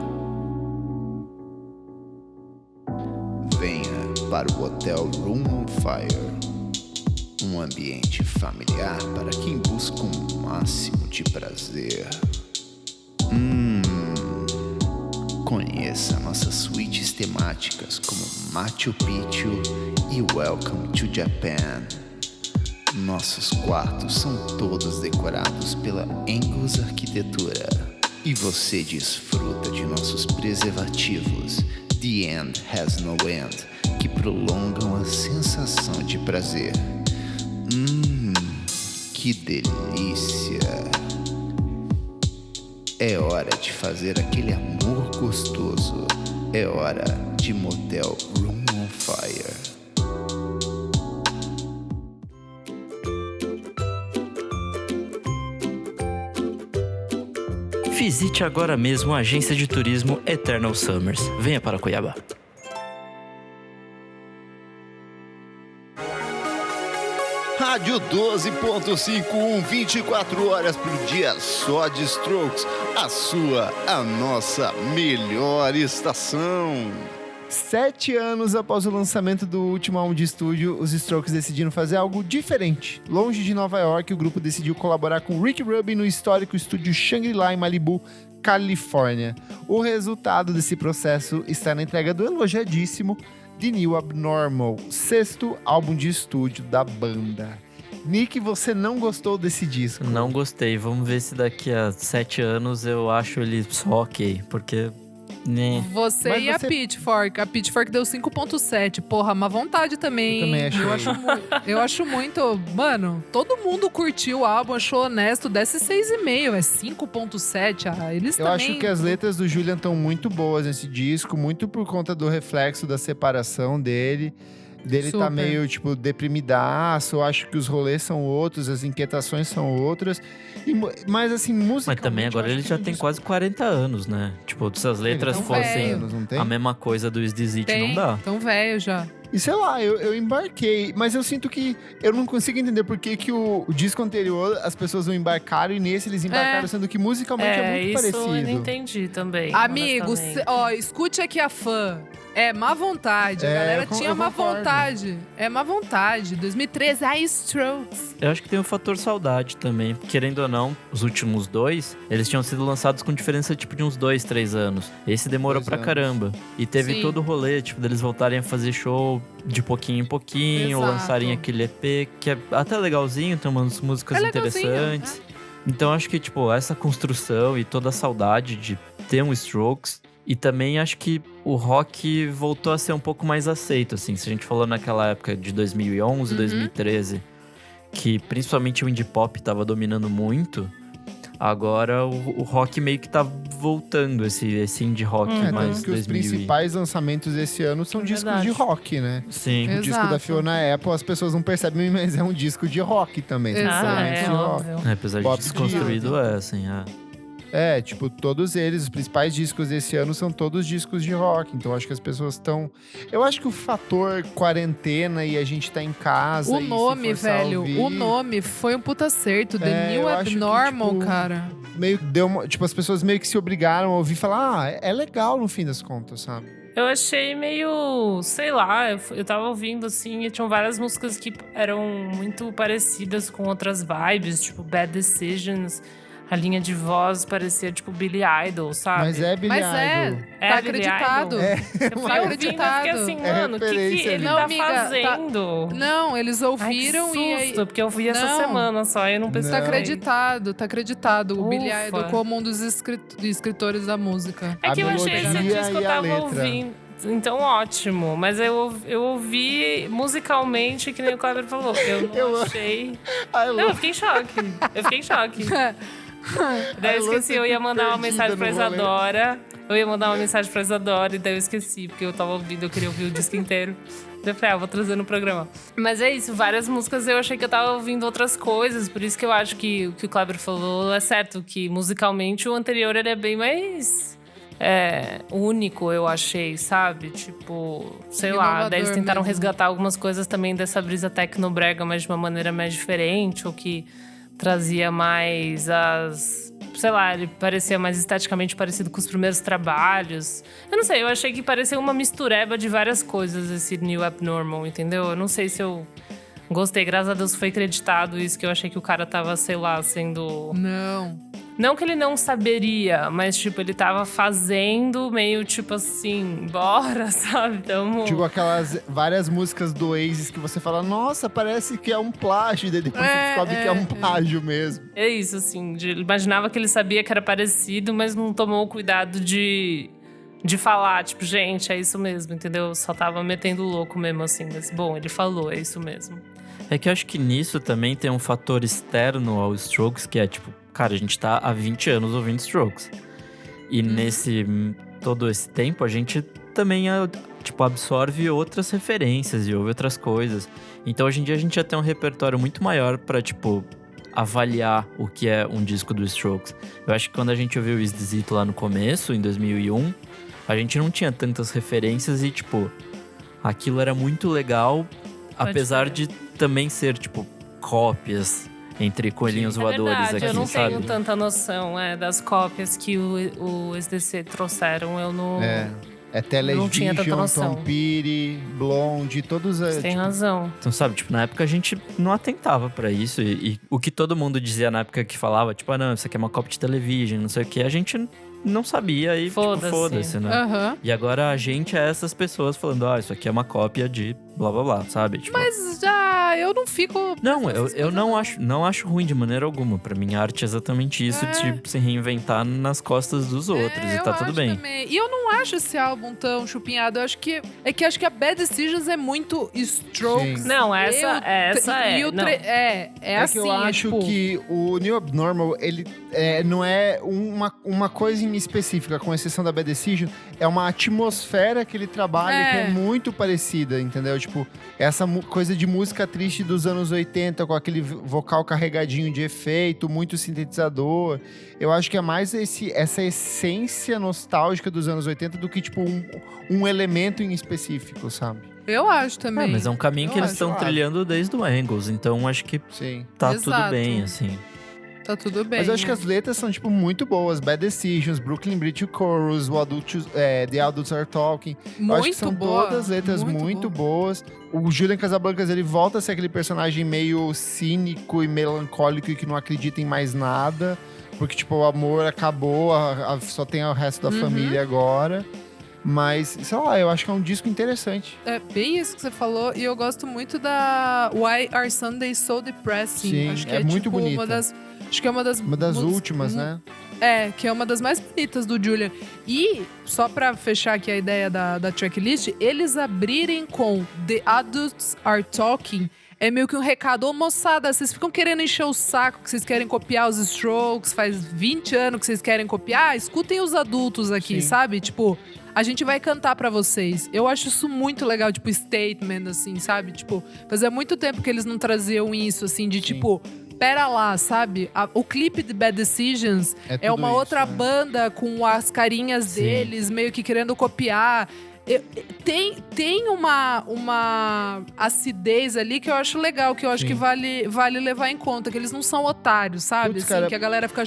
venha para o Hotel Room on Fire, um ambiente familiar para quem busca um máximo de prazer. Conheça nossas suítes temáticas como Machu Picchu e Welcome to Japan. Nossos quartos são todos decorados pela Angus Arquitetura. E você desfruta de nossos preservativos The End Has No End, que prolongam a sensação de prazer. Que delícia! É hora de fazer aquele amor gostoso. É hora de Motel Room on Fire. visite agora mesmo a agência de turismo Eternal Summers. Venha para Cuiabá. Rádio 12.51, 24 horas por dia, só de Strokes. A nossa melhor estação. 7 anos após o lançamento do último álbum de estúdio, os Strokes decidiram fazer algo diferente. Longe de Nova York, o grupo decidiu colaborar com Rick Rubin no histórico estúdio Shangri-La em Malibu, Califórnia. O resultado desse processo está na entrega do elogiadíssimo The New Abnormal, 6º álbum de estúdio da banda. Nick, você não gostou desse disco? Não gostei. Vamos ver se daqui a 7 anos eu acho ele só ok. Porque... né? Você Mas e a você- Pitchfork. A Pitchfork deu 5.7. Porra, má vontade também. Eu também achei. Eu acho muito... Mano, todo mundo curtiu o álbum, achou honesto. Desce 6,5, é 5.7. Ah, eles Eu também... acho que as letras do Julian estão muito boas nesse disco, muito por conta do reflexo da separação dele. Dele tá Super. meio, tipo, deprimidaço. Eu acho que os rolês são outros, as inquietações são outras. Mas, assim, música. Mas também agora ele já tem quase 40 anos, né? Tipo, se as letras tão fossem velho. anos, não tem? a mesma coisa do Esdizit, Tem, não dá. tão velho já. E sei lá, eu embarquei, mas eu sinto que eu não consigo entender por que, que o disco anterior as pessoas não embarcaram e nesse eles embarcaram, sendo que musicalmente é muito isso parecido. eu não entendi também. Amigo, honestamente. escute aqui a fã. É má vontade. A galera tinha eu má concordo. vontade. É má vontade. 2013, Strokes. Eu acho que tem o fator saudade também. Querendo ou não, os últimos 2, eles tinham sido lançados com diferença tipo de uns 2, 3 anos. Esse demorou 2 pra anos. caramba. E teve Sim. todo o rolê, tipo, deles voltarem a fazer show de pouquinho em pouquinho, Exato. lançarem aquele EP, que é até legalzinho, tem umas músicas É legalzinho, interessantes. Então acho que, tipo, essa construção e toda a saudade de ter um Strokes. E também acho que o rock voltou a ser um pouco mais aceito, assim. Se a gente falou naquela época de 2011, 2013, que principalmente o indie pop tava dominando muito, agora o rock meio que tá voltando, esse indie rock mais Tanto que os 2000 e- principais lançamentos desse ano são discos Verdade. de rock, né? Sim. O disco da Exato. Fiona Apple, as pessoas não percebem, mas é um disco de rock também. são Exato. elementos É, de rock. óbvio. Apesar de Bob desconstruído, Dylan. assim, É, tipo, todos eles, os principais discos desse ano são todos discos de rock. Então, acho que as pessoas estão... Eu acho que o fator quarentena e a gente tá em casa O e se nome, forçar a velho. ouvir, O nome foi um puta acerto. The New eu acho que, Abnormal, tipo, cara. meio que deu uma... Tipo, as pessoas meio que se obrigaram a ouvir e falar, é legal no fim das contas, sabe? Eu achei meio, sei lá, eu tava ouvindo assim e tinham várias músicas que eram muito parecidas com outras vibes, tipo Bad Decisions. A linha de voz parecia tipo Billy Idol, sabe? Mas é Billy Mas Idol. É tá Billy acreditado. Idol? Eu fui Tá ouvindo e fiquei assim, É mano, o que referência ele ali. tá Não, amiga, tá- fazendo? Não, eles Ai, ouviram que e aí... susto, porque eu vi essa Não. semana só e eu não pensei. Tá acreditado, tá acreditado. O Billy Ufa. Idol como um dos escritores da música. É A que eu achei esse melodia disco eu e a tava letra. ouvindo. Então, ótimo. Mas eu ouvi musicalmente, que nem o Kleber falou. Eu não Eu- achei. Ai, Não, eu fiquei em choque. Eu fiquei em choque. Daí eu esqueci, eu ia mandar uma mensagem pra Isadora. Eu ia mandar uma mensagem pra Isadora e daí eu esqueci, porque eu tava ouvindo, eu queria ouvir o disco inteiro. Daí eu falei, vou trazer no programa. Mas é isso, várias músicas eu achei que eu tava ouvindo outras coisas, por isso que eu acho que o que o Kleber falou é certo, que musicalmente o anterior ele é bem mais único, eu achei, sabe? Tipo, sei lá, Inovador daí eles tentaram mesmo. resgatar algumas coisas também dessa brisa tecnobrega, mas de uma maneira mais diferente, ou que trazia mais sei lá, ele parecia mais esteticamente parecido com os primeiros trabalhos. Eu não sei, eu achei que parecia uma mistureba de várias coisas esse New Abnormal, entendeu? Eu não sei se eu gostei, graças a Deus foi creditado isso, que eu achei que o cara tava, sei lá, sendo... Não que ele não saberia, mas, tipo, ele tava fazendo meio, tipo assim, bora, sabe? Tamo... Tipo aquelas várias músicas do Oasis que você fala, nossa, parece que é um plágio, e daí depois você descobre que é um plágio mesmo. É isso, assim, imaginava que ele sabia que era parecido, mas não tomou o cuidado de falar, tipo, gente, é isso mesmo, entendeu? Só tava metendo louco mesmo, assim, mas, bom, ele falou, é isso mesmo. É que eu acho que nisso também tem um fator externo ao Strokes, que é tipo, cara, a gente tá há 20 anos ouvindo Strokes. E nesse todo esse tempo, a gente também tipo, absorve outras referências e ouve outras coisas. Então, hoje em dia, a gente já tem um repertório muito maior pra, tipo, avaliar o que é um disco do Strokes. Eu acho que quando a gente ouviu o Esquisito lá no começo, em 2001, a gente não tinha tantas referências e, tipo, aquilo era muito legal, apesar de também ser, tipo, cópias entre coelhinhos voadores verdade, aqui, eu não sabe? tenho tanta noção das cópias que o SDC trouxeram. Eu não... Não tinha tanta Television, noção. Tom Petty, Blonde, todos... Você tem razão. Então, sabe, tipo, na época a gente não atentava pra isso. E o que todo mundo dizia na época que falava, tipo, não, isso aqui é uma cópia de Television, não sei o que, a gente não sabia e, Foda-se. tipo, foda-se, né? Aham. E agora a gente é essas pessoas falando, isso aqui é uma cópia de blá blá blá, sabe? Tipo, Mas eu não fico... não, eu não acho ruim de maneira alguma. Pra mim, a arte é exatamente isso, de se reinventar nas costas dos outros, e eu tá tudo acho bem. também. E eu não acho esse álbum tão chupinhado. Eu acho que acho que a Bad Decisions é muito Strokes. Sim. Não, essa é. E o Não. é assim, que eu acho tipo, que o New Abnormal, ele não é uma coisa em específica, com exceção da Bad Decision, é uma atmosfera que ele trabalha que é muito parecida, entendeu? Tipo, essa coisa de música triste dos anos 80, com aquele vocal carregadinho de efeito, muito sintetizador. Eu acho que é mais essa essência nostálgica dos anos 80 do que, tipo, um elemento em específico, sabe? eu acho também. Mas é um caminho que Eu eles acho, estão trilhando desde o Angles, então acho que Sim. tá Exato. tudo bem, assim. Tá tudo bem. Mas eu acho que as letras são, tipo, muito boas. Bad Decisions, Brooklyn Bridge Chorus, The Adults Are Talking. Eu acho que são todas letras muito boas. O Julian Casablancas, ele volta a ser aquele personagem meio cínico e melancólico e que não acredita em mais nada. Porque, tipo, o amor acabou, só tem o resto da família agora. Mas, sei lá, eu acho que é um disco interessante. É bem isso que você falou. E eu gosto muito da Why Are Sundays So Depressing? Sim, acho que é muito tipo, bonita. Acho que é uma das últimas, né? É, que é uma das mais bonitas do Julian. E, só pra fechar aqui a ideia da tracklist, eles abrirem com The Adults Are Talking é meio que um recado. Ô, moçada, vocês ficam querendo encher o saco, que vocês querem copiar os Strokes, faz 20 anos que vocês querem copiar, escutem os adultos aqui, sabe? Tipo, a gente vai cantar pra vocês. Eu acho isso muito legal, tipo, statement, assim, sabe? Tipo, fazia muito tempo que eles não traziam isso, assim, de tipo... Pera lá, sabe? O clipe de Bad Decisions é uma outra banda com as carinhas deles, meio que querendo copiar. Tem uma acidez ali que eu acho legal, que eu acho que vale levar em conta, que eles não são otários, sabe? Putz, assim, cara, que a galera fica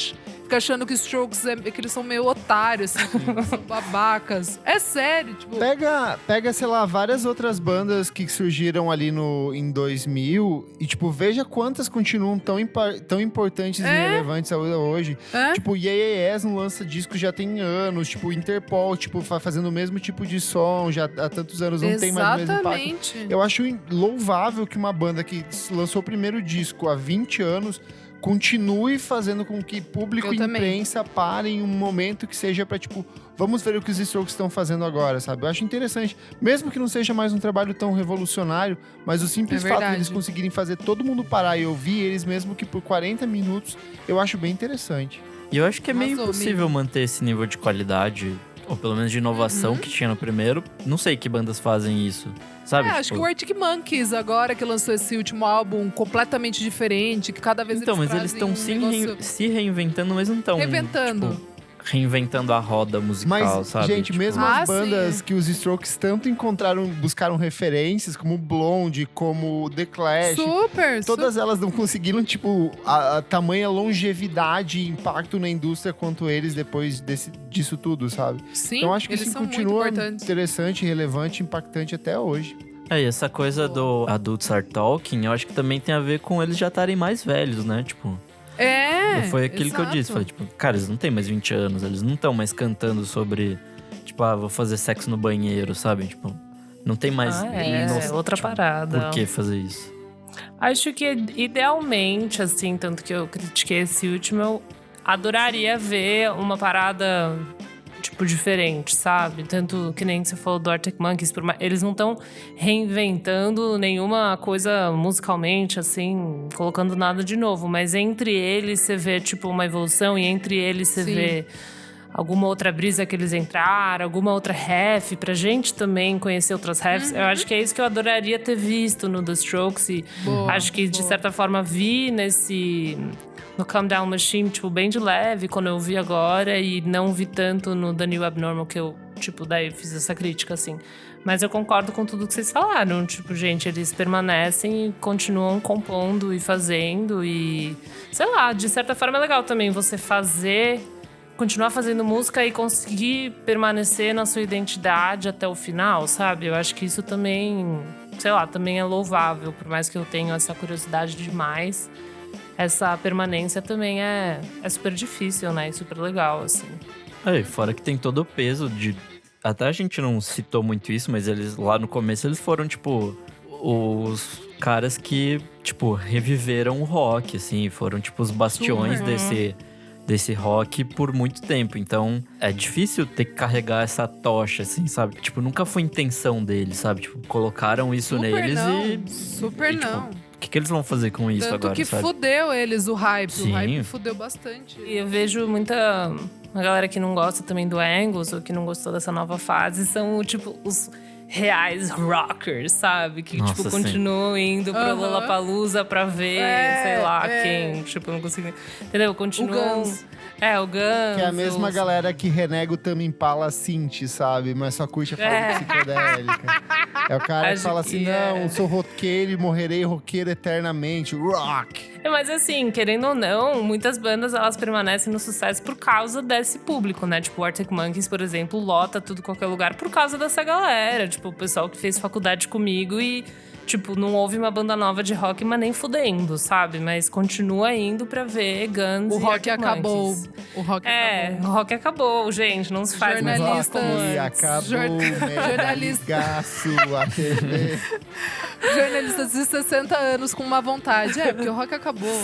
achando que os Strokes que eles são meio otários, assim, são babacas. É sério, tipo... Pega, sei lá, várias outras bandas que surgiram ali em 2000 e, tipo, veja quantas continuam tão importantes e relevantes hoje. Tipo, Yes não lança disco já tem anos, tipo, Interpol, tipo, fazendo o mesmo tipo de som já há tantos anos, não tem mais o mesmo impacto. Eu acho louvável que uma banda que lançou o primeiro disco há 20 anos continue fazendo com que público e imprensa parem um momento que seja pra, tipo, vamos ver o que os Strokes estão fazendo agora, sabe? Eu acho interessante. Mesmo que não seja mais um trabalho tão revolucionário, mas o simples fato de eles conseguirem fazer todo mundo parar e ouvir eles, mesmo que por 40 minutos, eu acho bem interessante. E eu acho que é meio impossível manter esse nível de qualidade, ou pelo menos de inovação que tinha no primeiro. Não sei que bandas fazem isso, sabe? Acho que o Arctic Monkeys agora, que lançou esse último álbum completamente diferente, que cada vez então, mas eles estão se reinventando, mas não estão... Reinventando. Tipo, reinventando a roda musical, mas, sabe? Gente, mesmo as bandas que os Strokes tanto buscaram referências, como Blonde, como The Clash. Todas elas não conseguiram, tipo, a tamanha longevidade e impacto na indústria quanto eles depois disso tudo, sabe? Sim, então acho que eles isso são continua muito importantes. interessante, relevante, impactante até hoje. E essa coisa do Adults Are Talking, eu acho que também tem a ver com eles já estarem mais velhos, né? Tipo... Foi aquilo que eu disse. Falei, tipo, cara, eles não têm mais 20 anos. Eles não estão mais cantando sobre, tipo, vou fazer sexo no banheiro, sabe? Tipo, não tem mais... outra parada. Por que fazer isso? Acho que, idealmente, assim, tanto que eu critiquei esse último, eu adoraria ver uma parada... tipo, diferente, sabe? Tanto que nem você falou do Arctic Monkeys, eles não estão reinventando nenhuma coisa musicalmente, assim, colocando nada de novo. Mas entre eles você vê, tipo, uma evolução, e entre eles você vê alguma outra brisa que eles entraram, alguma outra ref, pra gente também conhecer outras refs. Eu acho que é isso que eu adoraria ter visto no The Strokes. E acho que, de certa forma, vi no Calm Down Machine, tipo, bem de leve, quando eu vi agora, e não vi tanto no The New Abnormal, que eu, tipo, daí fiz essa crítica, assim. Mas eu concordo com tudo que vocês falaram. Tipo, gente, eles permanecem e continuam compondo e fazendo. E, sei lá, de certa forma é legal também você continuar fazendo música e conseguir permanecer na sua identidade até o final, sabe? Eu acho que isso também, sei lá, também é louvável. Por mais que eu tenha essa curiosidade demais, essa permanência também é super difícil, né? E super legal, assim. Fora que tem todo o peso de... Até a gente não citou muito isso, mas eles lá no começo, eles foram, tipo, os caras que, tipo, reviveram o rock, assim. Foram, tipo, os bastiões desse rock por muito tempo. Então, é difícil ter que carregar essa tocha, assim, sabe? Tipo, nunca foi intenção deles, sabe? Tipo, colocaram isso neles Super não. O que eles vão fazer com isso Tanto agora, que sabe? fudeu eles, o hype. Sim. O hype fudeu bastante. E eu vejo uma galera que não gosta também do Angus, ou que não gostou dessa nova fase, são, tipo, reais rockers, sabe? Que, Nossa, tipo, sim. continuam indo pro Lollapalooza pra ver, sei lá, quem. Tipo, não consigo... Entendeu? Continuam... O Guns. O Guns. Que é a mesma os- galera que renega o Tame Impala synth, sabe? Mas só curte a forma psicodélica. É o cara que Acho fala assim, que não, sou roqueiro e morrerei roqueiro eternamente. Rock! Mas assim, querendo ou não, muitas bandas elas permanecem no sucesso por causa desse público, né? Tipo, o Arctic Monkeys, por exemplo, lota tudo qualquer lugar por causa dessa galera. Tipo, o pessoal que fez faculdade comigo e, tipo, não houve uma banda nova de rock, mas nem fudendo, sabe? Mas continua indo pra ver Guns O e rock Arctic acabou. Monkeys. O rock É, acabou. o rock acabou, gente. Não se faz mais rock Jornalista- como E antes. acabou, Jornalista. ligaço, a TV. Jornalistas de 60 anos com uma vontade. Porque o rock acabou,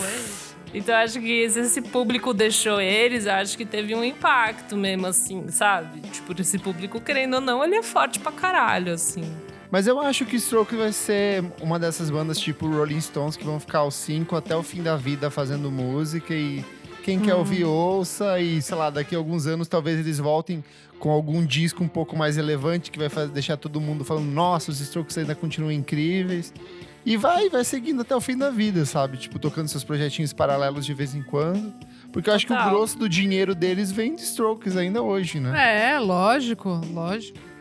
Então, acho que se esse público deixou eles, acho que teve um impacto mesmo, assim, sabe? Tipo, esse público, querendo ou não, ele é forte pra caralho, assim. Mas eu acho que Strokes vai ser uma dessas bandas tipo Rolling Stones que vão ficar aos 5 até o fim da vida fazendo música e quem quer ouvir ouça e, sei lá, daqui a alguns anos talvez eles voltem com algum disco um pouco mais relevante que vai deixar todo mundo falando, nossa, os Strokes ainda continuam incríveis. E vai seguindo até o fim da vida, sabe? Tipo, tocando seus projetinhos paralelos de vez em quando. Porque eu acho que o Total. grosso do dinheiro deles vem de Strokes ainda hoje, né? lógico.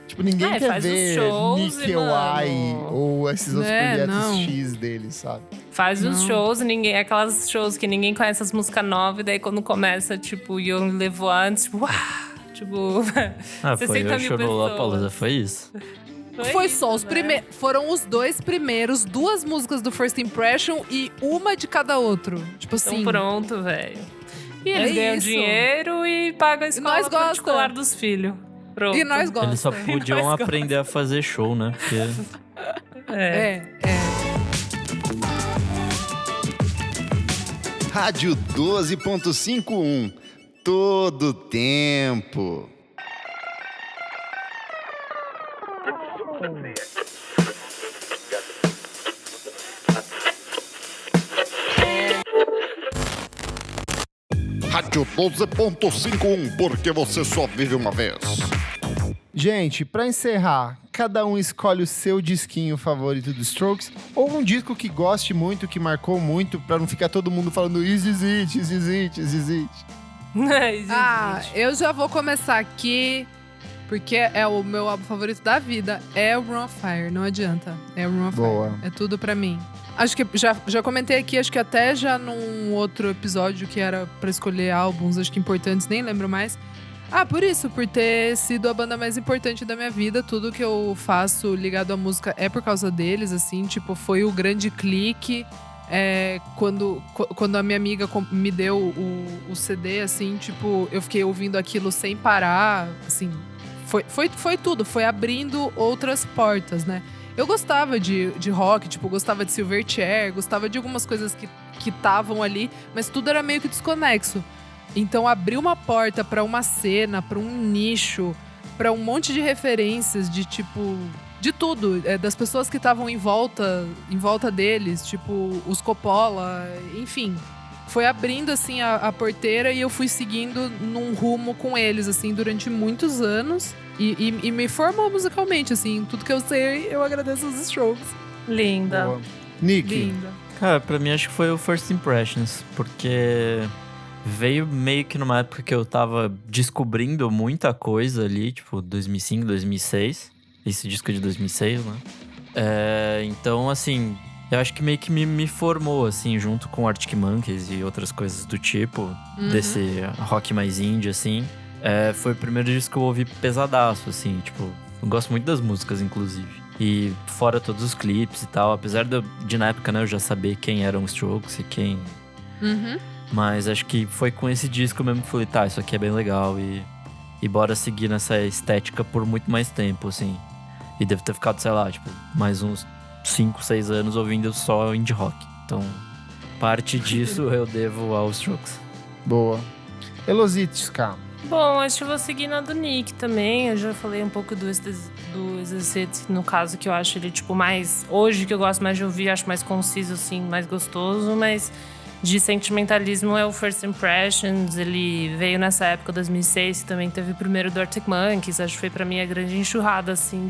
Tipo, ninguém quer faz os ver shows e, Nickel Eye mano, ou esses outros É, projetos não. X deles, sabe? Faz os Não. shows, aquelas shows que ninguém conhece as músicas novas, e daí quando começa, tipo, You Only Live Once, tipo, tipo, Ah, 60 foi o mil show do pessoas. Lollapalooza, foi isso? Foi só os né? primeiros. Foram os dois primeiros, 2 músicas do First Impression e uma de cada outro. Tipo Então assim. pronto, velho. E eles ganham isso. dinheiro e pagam a escola nós gosta. particular dos filhos. Pronto. E nós gostamos. Eles só podiam Nós aprender a fazer show, né? Porque É. Rádio 12.51. Todo tempo. Rádio 12.51, porque você só vive uma vez. Gente, pra encerrar, cada um escolhe o seu disquinho favorito do Strokes ou um disco que goste muito, que marcou muito, pra não ficar todo mundo falando Is It, Is It, Is It. Eu já vou começar aqui, porque é o meu álbum favorito da vida. É o Room of Fire, não adianta. É o Room of Boa. Fire. É tudo pra mim. Acho que já comentei aqui, acho que até já num outro episódio que era pra escolher álbuns, acho que importantes, nem lembro mais. Por isso, por ter sido a banda mais importante da minha vida, tudo que eu faço ligado à música é por causa deles, assim, tipo, foi o grande clique. Quando a minha amiga me deu o CD, assim, tipo, eu fiquei ouvindo aquilo sem parar, assim, foi tudo, foi abrindo outras portas, né? Eu gostava de rock, tipo, gostava de Silverchair, gostava de algumas coisas que estavam ali, mas tudo era meio que desconexo. Então, abriu uma porta pra uma cena, pra um nicho, pra um monte de referências de, tipo, de tudo. Das pessoas que estavam em volta deles, tipo, os Coppola, enfim. Foi abrindo, assim, a porteira e eu fui seguindo num rumo com eles, assim, durante muitos anos. E me formou musicalmente, assim. Tudo que eu sei, eu agradeço aos Strokes. Linda. Boa. Nick, Linda. Cara, pra mim acho que foi o First Impressions, porque veio meio que numa época que eu tava descobrindo muita coisa ali, tipo 2005, 2006. Esse disco é de 2006, né? Então, assim, eu acho que meio que me formou, assim, junto com Arctic Monkeys e outras coisas do tipo, desse rock mais indie, assim. Foi o primeiro disco que eu ouvi pesadaço, assim, tipo, eu gosto muito das músicas, inclusive. E fora todos os clipes e tal, apesar de na época, né, eu já saber quem eram os Strokes e quem... Mas acho que foi com esse disco mesmo que eu falei, tá, isso aqui é bem legal e bora seguir nessa estética por muito mais tempo, assim. E devo ter ficado, sei lá, tipo, mais uns 5, 6 anos ouvindo só indie rock. Então, parte disso eu devo aos Strokes. boa. Elositka. Bom, acho que eu vou seguir na do Nick também. Eu já falei um pouco do Exercite, no caso, que eu acho ele, tipo, mais... Hoje, que eu gosto mais de ouvir, acho mais conciso, assim, mais gostoso. Mas de sentimentalismo é o First Impressions. Ele veio nessa época, 2006, também teve o primeiro do Arctic Monkeys. Acho que foi, pra mim, a grande enxurrada, assim,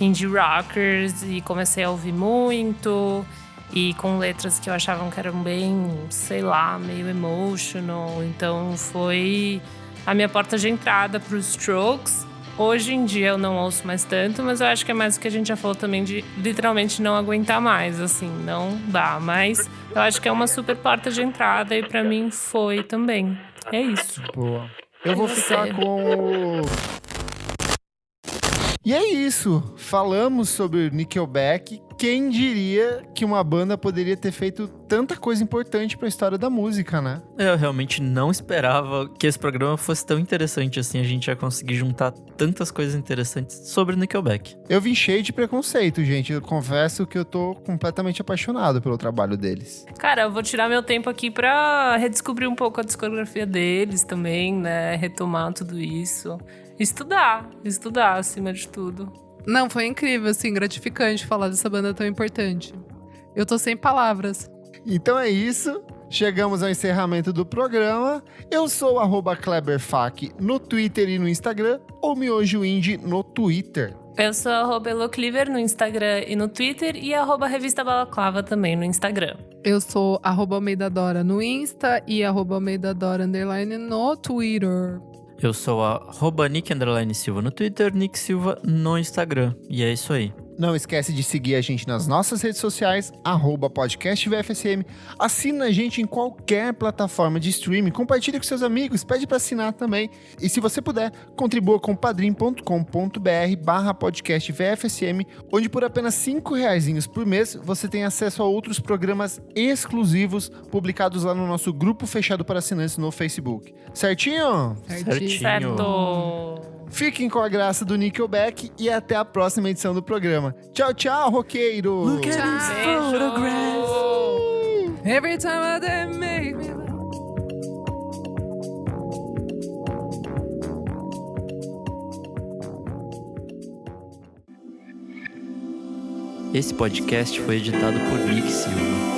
indie rockers e comecei a ouvir muito. E com letras que eu achava que eram bem, sei lá, meio emotional. Então foi a minha porta de entrada para os Strokes. Hoje em dia eu não ouço mais tanto, mas eu acho que é mais o que a gente já falou também de literalmente não aguentar mais, assim, não dá. Mas eu acho que é uma super porta de entrada e pra mim foi também. É isso. Boa. Eu vou E você? ficar com o... E é isso. Falamos sobre Nickelback. Quem diria que uma banda poderia ter feito tanta coisa importante pra história da música, né? Eu realmente não esperava que esse programa fosse tão interessante assim. A gente ia conseguir juntar tantas coisas interessantes sobre Nickelback. Eu vim cheio de preconceito, gente. Eu confesso que eu tô completamente apaixonado pelo trabalho deles. Cara, eu vou tirar meu tempo aqui pra redescobrir um pouco a discografia deles também, né? Retomar tudo isso. Estudar acima de tudo. Não, foi incrível, assim, gratificante falar dessa banda tão importante. Eu tô sem palavras. Então é isso. Chegamos ao encerramento do programa. Eu sou o @KleberFak no Twitter e no Instagram, ou Miojo Indie no Twitter. Eu sou @Elocliver no Instagram e no Twitter e @Revista Balaclava também no Instagram. Eu sou @AlmeidaDora no Insta e @AlmeidaDora_ no Twitter. Eu sou @Nick_Silva no Twitter, Nick Silva no Instagram. E é isso aí. Não esquece de seguir a gente nas nossas redes sociais, @podcastvfsm. Assina a gente em qualquer plataforma de streaming, compartilha com seus amigos, pede para assinar também. E se você puder, contribua com padrim.com.br/podcastvfsm, onde por apenas R$5 por mês, você tem acesso a outros programas exclusivos publicados lá no nosso grupo fechado para assinantes no Facebook. Certinho? Certinho. Certo. Fiquem com a graça do Nickelback e até a próxima edição do programa. Tchau, tchau, roqueiro! Beijo. Every time they make me laugh. Esse podcast foi editado por Nick Silva.